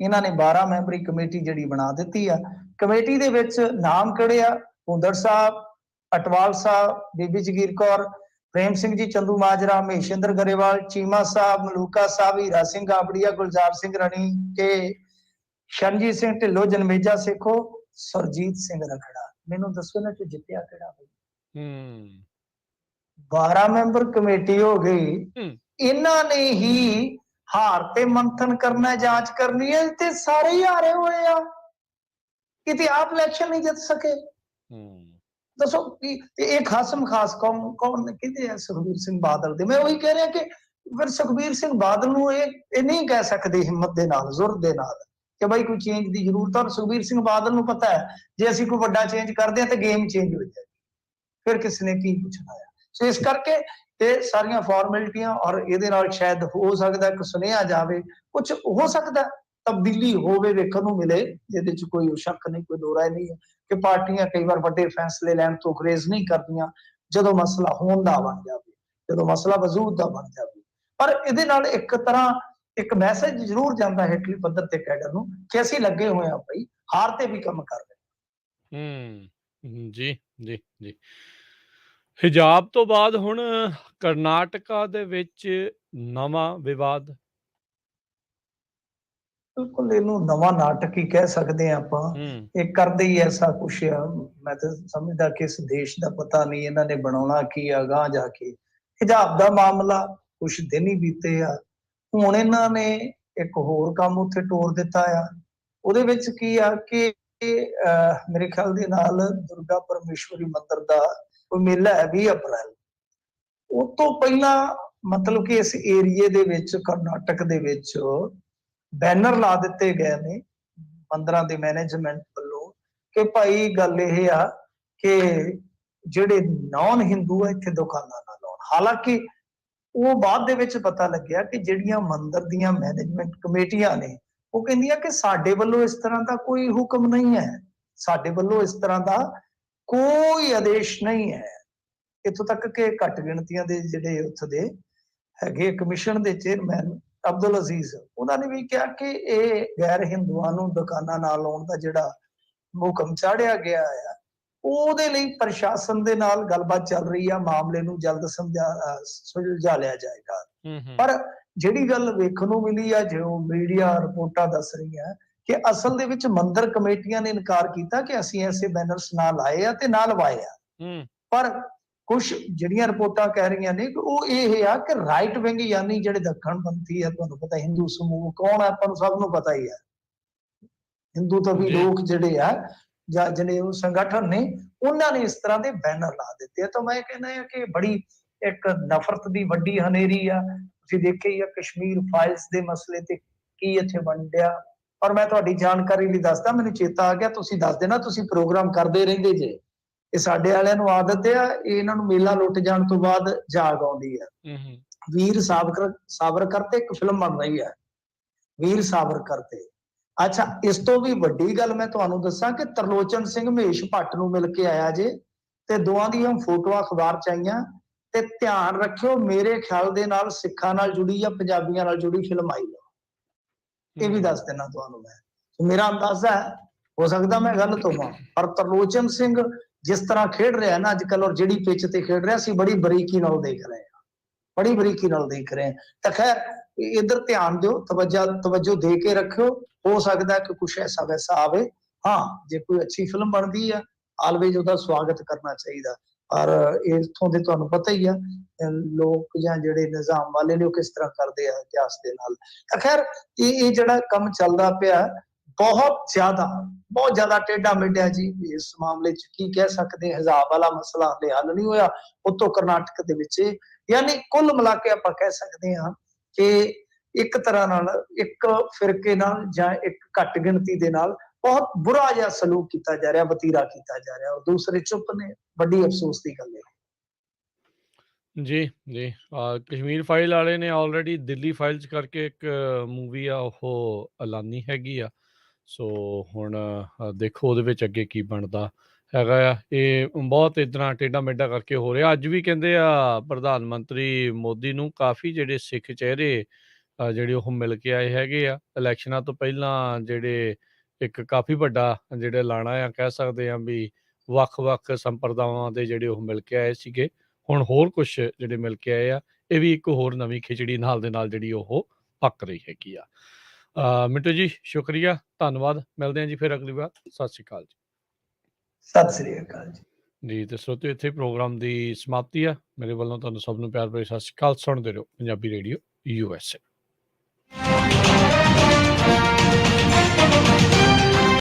ਇਹਨਾਂ ਨੇ 12 ਮੈਂਬਰੀ ਕਮੇਟੀ ਜਿਹੜੀ ਬਣਾ ਦਿੱਤੀ ਆ। ਕਮੇਟੀ ਦੇ ਵਿੱਚ ਨਾਮ ਕਿਹੜੇ ਆ? ਹੁੰਦੜ ਸਾਹਿਬ, ਅਟਵਾਲ ਸਾਹਿਬ, ਬੀਬੀ ਜਗੀਰ ਕੌਰ, ਪ੍ਰੇਮ ਸਿੰਘ ਜੀ ਚੰਦੂ ਮਾਜਰਾ, ਮਹੇਸ਼ਿੰਦਰ ਗਰੇਵਾਲ, ਚੀਮਾ ਸਾਹਿਬ, ਮਲੂਕਾ ਸਾਹਿਬ, ਹੀਰਾ ਸਿੰਘ ਗਾਬੜੀਆ, ਗੁਲਜ਼ਾਰ ਸਿੰਘ ਰਣੀ ਕੇ, ਸ਼ਰਨਜੀਤ ਸਿੰਘ ਢਿੱਲੋਂ, ਜਨਮੇਜਾ ਸੇਖੋ, ਸੁਰਜੀਤ ਸਿੰਘ ਰਖੜਾ। ਮੈਨੂੰ ਦੱਸੋ ਨਾ ਕਿ ਜਿੱਤਿਆ ਕਿਹੜਾ? ਹੂੰ 12 ਮੈਂਬਰ ਕਮੇਟੀ ਹੋ ਗਈ, ਹੂੰ ਇਹਨਾਂ ਨੇ ਹੀ ਹਾਰ ਤੇ ਮੰਥਨ ਕਰਨਾ, ਜਾਂਚ ਕਰਨੀ ਹੈ, ਤੇ ਸਾਰੇ ਹੀ ਹਾਰੇ ਹੋਏ ਆ, ਕਿਤੇ ਆਪ ਇਲੈਕਸ਼ਨ ਨਹੀਂ ਜਿੱਤ ਸਕੇ। ਹੂੰ ਦੱਸੋ ਕਿ ਇਹ ਖਾਸਮ ਖਾਸ ਕੌਣ ਕੌਣ ਕਹਿੰਦੇ ਆ? ਸੁਖਬੀਰ ਸਿੰਘ ਬਾਦਲ ਦੇ। ਮੈਂ ਉਹੀ ਕਹਿ ਰਿਹਾ ਕਿ ਫਿਰ ਸੁਖਬੀਰ ਸਿੰਘ ਬਾਦਲ ਨੂੰ ਇਹ ਨਹੀਂ ਕਹਿ ਸਕਦੇ ਹਿੰਮਤ ਦੇ ਨਾਲ, ਜ਼ੁਰ ਦੇ ਨਾਲ, ਕਿ ਬਾਈ ਕੋਈ ਚੇਂਜ ਦੀ ਜ਼ਰੂਰਤ ਹੈ। ਔਰ ਸੁਖਬੀਰ ਸਿੰਘ ਬਾਦਲ ਨੂੰ ਪਤਾ ਹੈ ਜੇ ਅਸੀਂ ਕੋਈ ਵੱਡਾ ਚੇਂਜ ਕਰਦੇ ਹਾਂ ਤਾਂ ਗੇਮ ਚੇਂਜ ਹੋ ਜਾਏਗੀ, ਫਿਰ ਕਿਸ ਨੇ ਕੀ ਪੁੱਛਣਾ ਹੈ। ਸੋ ਇਸ ਕਰਕੇ ਇਹ ਸਾਰੀਆਂ ਫਾਰਮੈਲਿਟੀਆਂ, ਔਰ ਇਹਦੇ ਨਾਲ ਸ਼ਾਇਦ ਹੋ ਸਕਦਾ ਕਿ ਸੁਨੇਹਾ ਜਾਵੇ, ਕੁਝ ਹੋ ਸਕਦਾ ਤਬਦੀਲੀ ਹੋਵੇ, ਵੇਖਣ ਨੂੰ ਮਿਲੇ, ਜਿਹਦੇ ਚ ਕੋਈ ਸ਼ੱਕ ਨਹੀਂ, ਕੋਈ ਦੋ ਰਾਏ ਨਹੀਂ ਹੈ ਕਿ ਪਾਰਟੀਆਂ ਕਈ ਵਾਰ ਵੱਡੇ ਫੈਸਲੇ ਲੈਣ ਤੋਂ ਗੁਰੇਜ਼ ਨਹੀਂ ਕਰਦੀਆਂ ਜਦੋਂ ਮਸਲਾ ਹੋਣ ਦਾ ਬਣ ਜਾਵੇ, ਜਦੋਂ ਮਸਲਾ ਵਜੂਦ ਦਾ ਬਣ ਜਾਵੇ। ਪਰ ਇਹਦੇ ਨਾਲ ਇੱਕ ਤਰ੍ਹਾਂ ਇੱਕ ਮੈਸੇਜ ਜ਼ਰੂਰ ਜਾਂਦਾ ਹੈ ਹੇਠਲੀ ਪੱਧਰ ਤੇ ਕੈਡਰ ਨੂੰ ਕਿ ਅਸੀਂ ਲੱਗੇ ਹੋਏ ਹਾਂ ਭਾਈ, ਹਾਰ ਤੇ ਵੀ ਕੰਮ ਕਰ ਰਹੇ। ਜੀ ਜੀ ਜੀ ਹਿਜਾਬ ਤੋਂ ਬਾਅਦ ਹੁਣ ਕਰਨਾਟਕਾ ਦੇ ਵਿੱਚ ਨਵਾਂ ਵਿਵਾਦ। ਬਿਲਕੁਲ ਇਹਨੂੰ ਨਵਾਂ ਨਾਟਕ ਹੀ ਕਹਿ ਸਕਦੇ ਹਾਂ ਆਪਾਂ। ਹੂੰ ਇਹ ਕਰਦੇ ਹੀ ਐਸਾ ਕੁਛ ਆ, ਮੈਂ ਤਾਂ ਸਮਝਦਾ ਕਿ ਇਸ ਦੇਸ਼ ਦਾ ਪਤਾ ਨਹੀਂ ਇਹਨਾਂ ਨੇ ਬਣਾਉਣਾ ਕੀ ਆ ਅਗਾਂਹ ਜਾ ਕੇ। ਹਿਜਾਬ ਦਾ ਮਾਮਲਾ ਕੁਛ ਦਿਨ ਹੀ ਬੀਤੇ ਆ, ਹੁਣ ਇਹਨਾਂ ਨੇ ਇੱਕ ਹੋਰ ਕੰਮ ਉੱਥੇ ਤੋਰ ਦਿੱਤਾ ਆ। ਉਹਦੇ ਵਿੱਚ ਕੀ ਆ ਕਿ ਮੇਰੇ ਖਿਆਲ ਦੇ ਨਾਲ ਦੁਰਗਾ ਪਰਮੇਸ਼ਵਰੀ ਮੰਦਿਰ ਦਾ ਕੋਈ ਮੇਲਾ ਹੈ 20 ਅਪ੍ਰੈਲ। ਉਹ ਤੋਂ ਪਹਿਲਾਂ ਮਤਲਬ ਕਿ ਇਸ ਏਰੀਏ ਦੇ ਵਿੱਚ, ਕਰਨਾਟਕ ਦੇ ਵਿੱਚ ਬੈਨਰ ਲਾ ਦਿੱਤੇ ਗਏ ਨੇ ਮੰਦਰਾਂ ਦੇ ਮੈਨੇਜਮੈਂਟ ਵੱਲੋਂ ਕਿ ਭਾਈ ਗੱਲ ਇਹ ਆ ਕਿ ਜਿਹੜੇ ਨਾਨ ਹਿੰਦੂ ਆ ਇੱਥੇ ਦੁਕਾਨਾਂ ਨਾ ਲਾਉਣ। ਹਾਲਾਂਕਿ ਉਹ ਬਾਅਦ ਦੇ ਵਿੱਚ ਪਤਾ ਲੱਗਿਆ ਕਿ ਜਿਹੜੀਆਂ ਮੰਦਿਰ ਦੀਆਂ ਮੈਨੇਜਮੈਂਟ ਕਮੇਟੀਆਂ ਨੇ ਉਹ ਕਹਿੰਦੀਆਂ ਕਿ ਸਾਡੇ ਵੱਲੋਂ ਇਸ ਤਰ੍ਹਾਂ ਦਾ ਕੋਈ ਹੁਕਮ ਨਹੀਂ ਹੈ, ਸਾਡੇ ਵੱਲੋਂ ਇਸ ਤਰ੍ਹਾਂ ਦਾ ਕੋਈ ਆਦੇਸ਼ ਨਹੀਂ ਹੈ। ਇੱਥੋਂ ਤੱਕ ਕਿ ਘੱਟ ਗਿਣਤੀਆਂ ਦੇ ਜਿਹੜੇ ਉੱਥੇ ਦੇ ਹੈਗੇ ਕਮਿਸ਼ਨ ਦੇ ਚੇਅਰਮੈਨ ਅਬਦੁਲ ਅਜ਼ੀਜ਼, ਉਹਨਾਂ ਨੇ ਵੀ ਕਿਹਾ ਕਿ ਇਹ ਗੈਰ ਹਿੰਦੂਆਂ ਨੂੰ ਦੁਕਾਨਾਂ ਨਾ ਲਾਉਣ ਦਾ ਜਿਹੜਾ ਹੁਕਮ ਚਾੜਿਆ ਗਿਆ ਆ, ਉਹਦੇ ਲਈ ਪ੍ਰਸ਼ਾਸਨ ਦੇ ਨਾਲ ਗੱਲਬਾਤ ਚੱਲ ਰਹੀ ਆ, ਮਾਮਲੇ ਨੂੰ ਜਲਦ ਸੁਲਝਾ ਲਿਆ ਜਾਏਗਾ। ਪਰ ਜਿਹੜੀ ਗੱਲ ਵੇਖਣ ਨੂੰ ਮਿਲੀ ਆ, ਜੋ ਮੀਡੀਆ ਰਿਪੋਰਟਾਂ ਦੱਸ ਰਹੀਆਂ ਕਿ ਅਸਲ ਦੇ ਵਿੱਚ ਮੰਦਿਰ ਕਮੇਟੀਆਂ ਨੇ ਇਨਕਾਰ ਕੀਤਾ ਕਿ ਅਸੀਂ ਐਸੇ ਬੈਨਰਸ ਨਾ ਲਾਏ ਆ ਤੇ ਨਾ ਲਵਾਏ ਆ। ਪਰ ਕੁਝ ਜਿਹੜੀਆਂ ਰਿਪੋਰਟਾਂ ਕਹਿ ਰਹੀਆਂ ਨੇ ਕਿ ਉਹ ਇਹ ਆ ਕਿ ਰਾਈਟ ਵਿੰਗ, ਯਾਨੀ ਜਿਹੜੇ ਦੱਖਣਪੰਥੀ ਆ, ਤੁਹਾਨੂੰ ਪਤਾ ਹਿੰਦੂ ਸਮੂਹ ਕੌਣ ਆ, ਆਪਾਂ ਨੂੰ ਸਭ ਨੂੰ ਪਤਾ ਹੀ ਹੈ, ਹਿੰਦੂ ਤੋਂ ਵੀ ਲੋਕ ਜਿਹੜੇ ਆ ਜਾਂ ਜਿਹੜੇ ਉਹ ਸੰਗਠਨ ਨੇ, ਉਹਨਾਂ ਨੇ ਇਸ ਤਰ੍ਹਾਂ ਦੇ ਬੈਨਰ ਲਾ ਦਿੱਤੇ ਆ। ਤਾਂ ਮੈਂ ਕਹਿੰਦਾ ਆ ਕਿ ਬੜੀ ਇੱਕ ਨਫ਼ਰਤ ਦੀ ਵੱਡੀ ਹਨੇਰੀ ਆ। ਤੁਸੀਂ ਦੇਖਿਆ ਹੀ ਆ ਕਸ਼ਮੀਰ ਫਾਈਲਸ ਦੇ ਮਸਲੇ ਤੇ ਕੀ ਇੱਥੇ ਵੰਡਿਆ। ਔਰ ਮੈਂ ਤੁਹਾਡੀ ਜਾਣਕਾਰੀ ਲਈ ਦੱਸਦਾ, ਮੈਨੂੰ ਚੇਤਾ ਆ ਗਿਆ, ਤੁਸੀਂ ਦੱਸ ਦੇਣਾ, ਤੁਸੀਂ ਪ੍ਰੋਗਰਾਮ ਕਰਦੇ ਰਹਿੰਦੇ ਜੇ। ਇਹ ਸਾਡੇ ਵਾਲਿਆਂ ਨੂੰ ਆਦਤ ਆ, ਇਹਨਾਂ ਨੂੰ ਮੇਲਾ ਲੁੱਟ ਜਾਣ ਤੋਂ ਬਾਅਦ ਜਾਗ ਆਉਂਦੀ ਆ। ਵੀਰ ਸਾਵਰਕਰ ਤੇ ਇੱਕ ਫਿਲਮ ਬਣ ਰਹੀ ਹੈ, ਵੀਰ ਸਾਵਰਕਰ ਤੇ। ਅੱਛਾ, ਇਸ ਤੋਂ ਵੀ ਵੱਡੀ ਗੱਲ ਮੈਂ ਤੁਹਾਨੂੰ ਦੱਸਾਂ ਕਿ ਤਰਲੋਚਨ ਸਿੰਘ ਮਹੇਸ਼ ਭੱਟ ਨੂੰ ਮਿਲ ਕੇ ਆਇਆ ਜੇ, ਤੇ ਦੋਵਾਂ ਦੀਆਂ ਫੋਟੋਆਂ ਅਖਬਾਰ ਚ ਆਈਆਂ। ਤੇ ਧਿਆਨ ਰੱਖਿਓ, ਮੇਰੇ ਖਿਆਲ ਦੇ ਨਾਲ ਸਿੱਖਾਂ ਨਾਲ ਜੁੜੀ ਜਾਂ ਪੰਜਾਬੀਆਂ ਨਾਲ ਜੁੜੀ ਫਿਲਮ ਆਈ ਹੈ। ਇਹ ਵੀ ਦੱਸ ਦੇਣਾ ਤੁਹਾਨੂੰ ਮੈਂ, ਮੇਰਾ ਅੰਦਾਜ਼ਾ ਹੈ, ਹੋ ਸਕਦਾ ਮੈਂ ਗਲਤ ਹੋਵਾਂ, ਪਰ ਤਰਲੋਚਨ ਸਿੰਘ ਜਿਸ ਤਰ੍ਹਾਂ ਖੇਡ ਰਿਹਾ ਨਾ ਅੱਜ ਕੱਲ, ਔਰ ਜਿਹੜੀ ਪਿੱਚ ਤੇ ਖੇਡ ਰਿਹਾ, ਅਸੀਂ ਬੜੀ ਬਰੀਕੀ ਨਾਲ ਦੇਖ ਰਹੇ ਹਾਂ, ਬੜੀ ਬਰੀਕੀ ਨਾਲ ਦੇਖ ਰਹੇ ਹਾਂ। ਤਾਂ ਖੈਰ ਇੱਧਰ ਧਿਆਨ ਦਿਓ, ਤਵੱਜੋ ਦੇ ਕੇ ਰੱਖਿਓ, ਹੋ ਸਕਦਾ ਕਿ ਕੁਛ ਐਸਾ ਵੈਸਾ ਆਵੇ। ਹਾਂ, ਜੇ ਕੋਈ ਅੱਛੀ ਫਿਲਮ ਬਣਦੀ ਆ, ਆਲਵੇਜ ਉਹਦਾ ਸਵਾਗਤ ਕਰਨਾ ਚਾਹੀਦਾ। ਔਰ ਇਥੋਂ ਦੇ ਤੁਹਾਨੂੰ ਪਤਾ ਹੀ ਆ ਲੋਕ ਜਾਂ ਜਿਹੜੇ ਨਿਜ਼ਾਮ ਵਾਲੇ ਨੇ ਉਹ ਕਿਸ ਤਰ੍ਹਾਂ ਕਰਦੇ ਆ ਇਤਿਹਾਸ ਦੇ ਨਾਲ। ਤਾਂ ਖੈਰ ਇਹ ਜਿਹੜਾ ਕੰਮ ਚੱਲਦਾ ਪਿਆ ਬਹੁਤ ਜ਼ਿਆਦਾ ਟੇਢਾ ਮੇਢਾ ਜੀ। ਇਸ ਮਾਮਲੇ ਚ ਕੀ ਕਹਿ ਸਕਦੇ, ਹਿਜਾਬ ਵਾਲਾ ਮਸਲਾ ਹਲੇ ਹੱਲ ਨਹੀਂ ਹੋਇਆ ਉੱਤੋਂ ਕਰਨਾਟਕ ਦੇ ਵਿੱਚ। ਯਾਨੀ ਕੁੱਲ ਮਿਲਾ ਕੇ ਆਪਾਂ ਕਹਿ ਸਕਦੇ ਹਾਂ ਕਿ ਇੱਕ ਤਰ੍ਹਾਂ ਨਾਲ ਇੱਕ ਫਿਰਕੇ ਨਾਲ ਜਾਂ ਇੱਕ ਘੱਟ ਗਿਣਤੀ ਦੇ ਨਾਲ ਬਹੁਤ ਬੁਰਾ ਜਿਹਾ ਸਲੂਕ ਕੀਤਾ ਜਾ ਰਿਹਾ, ਵਤੀਰਾ ਕੀਤਾ ਜਾ ਰਿਹਾ, ਔਰ ਦੂਸਰੇ ਚੁੱਪ ਨੇ। ਵੱਡੀ ਅਫਸੋਸ ਦੀ ਗੱਲ ਹੈ ਜੀ ਜੀ ਕਸ਼ਮੀਰ ਫਾਈਲ ਵਾਲੇ ਨੇ ਆਲਰੇਡੀ ਦਿੱਲੀ ਫਾਈਲਸ ਕਰਕੇ ਇੱਕ ਮੂਵੀ ਆ ਉਹ ਐਲਾਨੀ ਹੈਗੀ ਆ। ਸੋ ਹੁਣ ਦੇਖੋ ਉਹਦੇ ਵਿੱਚ ਅੱਗੇ ਕੀ ਬਣਦਾ ਹੈਗਾ ਆ। ਇਹ ਬਹੁਤ ਇੱਦਾਂ ਟੇਢਾ ਮੇਢਾ ਕਰਕੇ ਹੋ ਰਿਹਾ। ਅੱਜ ਵੀ ਕਹਿੰਦੇ ਆ ਪ੍ਰਧਾਨ ਮੰਤਰੀ ਮੋਦੀ ਨੂੰ ਕਾਫੀ ਜਿਹੜੇ ਸਿੱਖ ਚਿਹਰੇ ਜਿਹੜੇ ਉਹ ਮਿਲ ਕੇ ਆਏ ਹੈਗੇ ਆ ਇਲੈਕਸ਼ਨਾਂ ਤੋਂ ਪਹਿਲਾਂ। ਜਿਹੜੇ ਇੱਕ ਕਾਫੀ ਵੱਡਾ ਜਿਹੜੇ ਲਾਣਾ ਆ, ਕਹਿ ਸਕਦੇ ਆ ਵੀ ਵੱਖ-ਵੱਖ ਸੰਪਰਦਾਵਾਂ ਦੇ ਜਿਹੜੇ ਉਹ ਮਿਲ ਕੇ ਆਏ ਸੀਗੇ। ਹੁਣ ਹੋਰ ਕੁਛ ਜਿਹੜੇ ਮਿਲ ਕੇ ਆਏ ਆ। ਇਹ ਵੀ ਇੱਕ ਹੋਰ ਨਵੀਂ ਖਿਚੜੀ ਨਾਲ ਦੇ ਨਾਲ ਜਿਹੜੀ ਉਹ ਪੱਕ ਰਹੀ ਹੈਗੀ ਆ। ਮਿੰਟੂ ਜੀ ਸ਼ੁਕਰੀਆ, ਧੰਨਵਾਦ। ਮਿਲਦੇ ਹਾਂ ਜੀ ਫਿਰ ਅਗਲੀ ਵਾਰ। ਸਤਿ ਸ਼੍ਰੀ ਅਕਾਲ ਜੀ। ਸਤਿ ਸ੍ਰੀ ਅਕਾਲ ਜੀ। ਜੀ ਤੇ ਸਰੋਤਿਓ ਇੱਥੇ ਪ੍ਰੋਗਰਾਮ ਦੀ ਸਮਾਪਤੀ ਆ। ਮੇਰੇ ਵੱਲੋਂ ਤੁਹਾਨੂੰ ਸਭ ਨੂੰ ਪਿਆਰ ਭਰੀ ਸਤਿ ਸ਼੍ਰੀ ਅਕਾਲ। ਸੁਣਦੇ ਰਹੋ ਪੰਜਾਬੀ ਰੇਡੀਓ USA।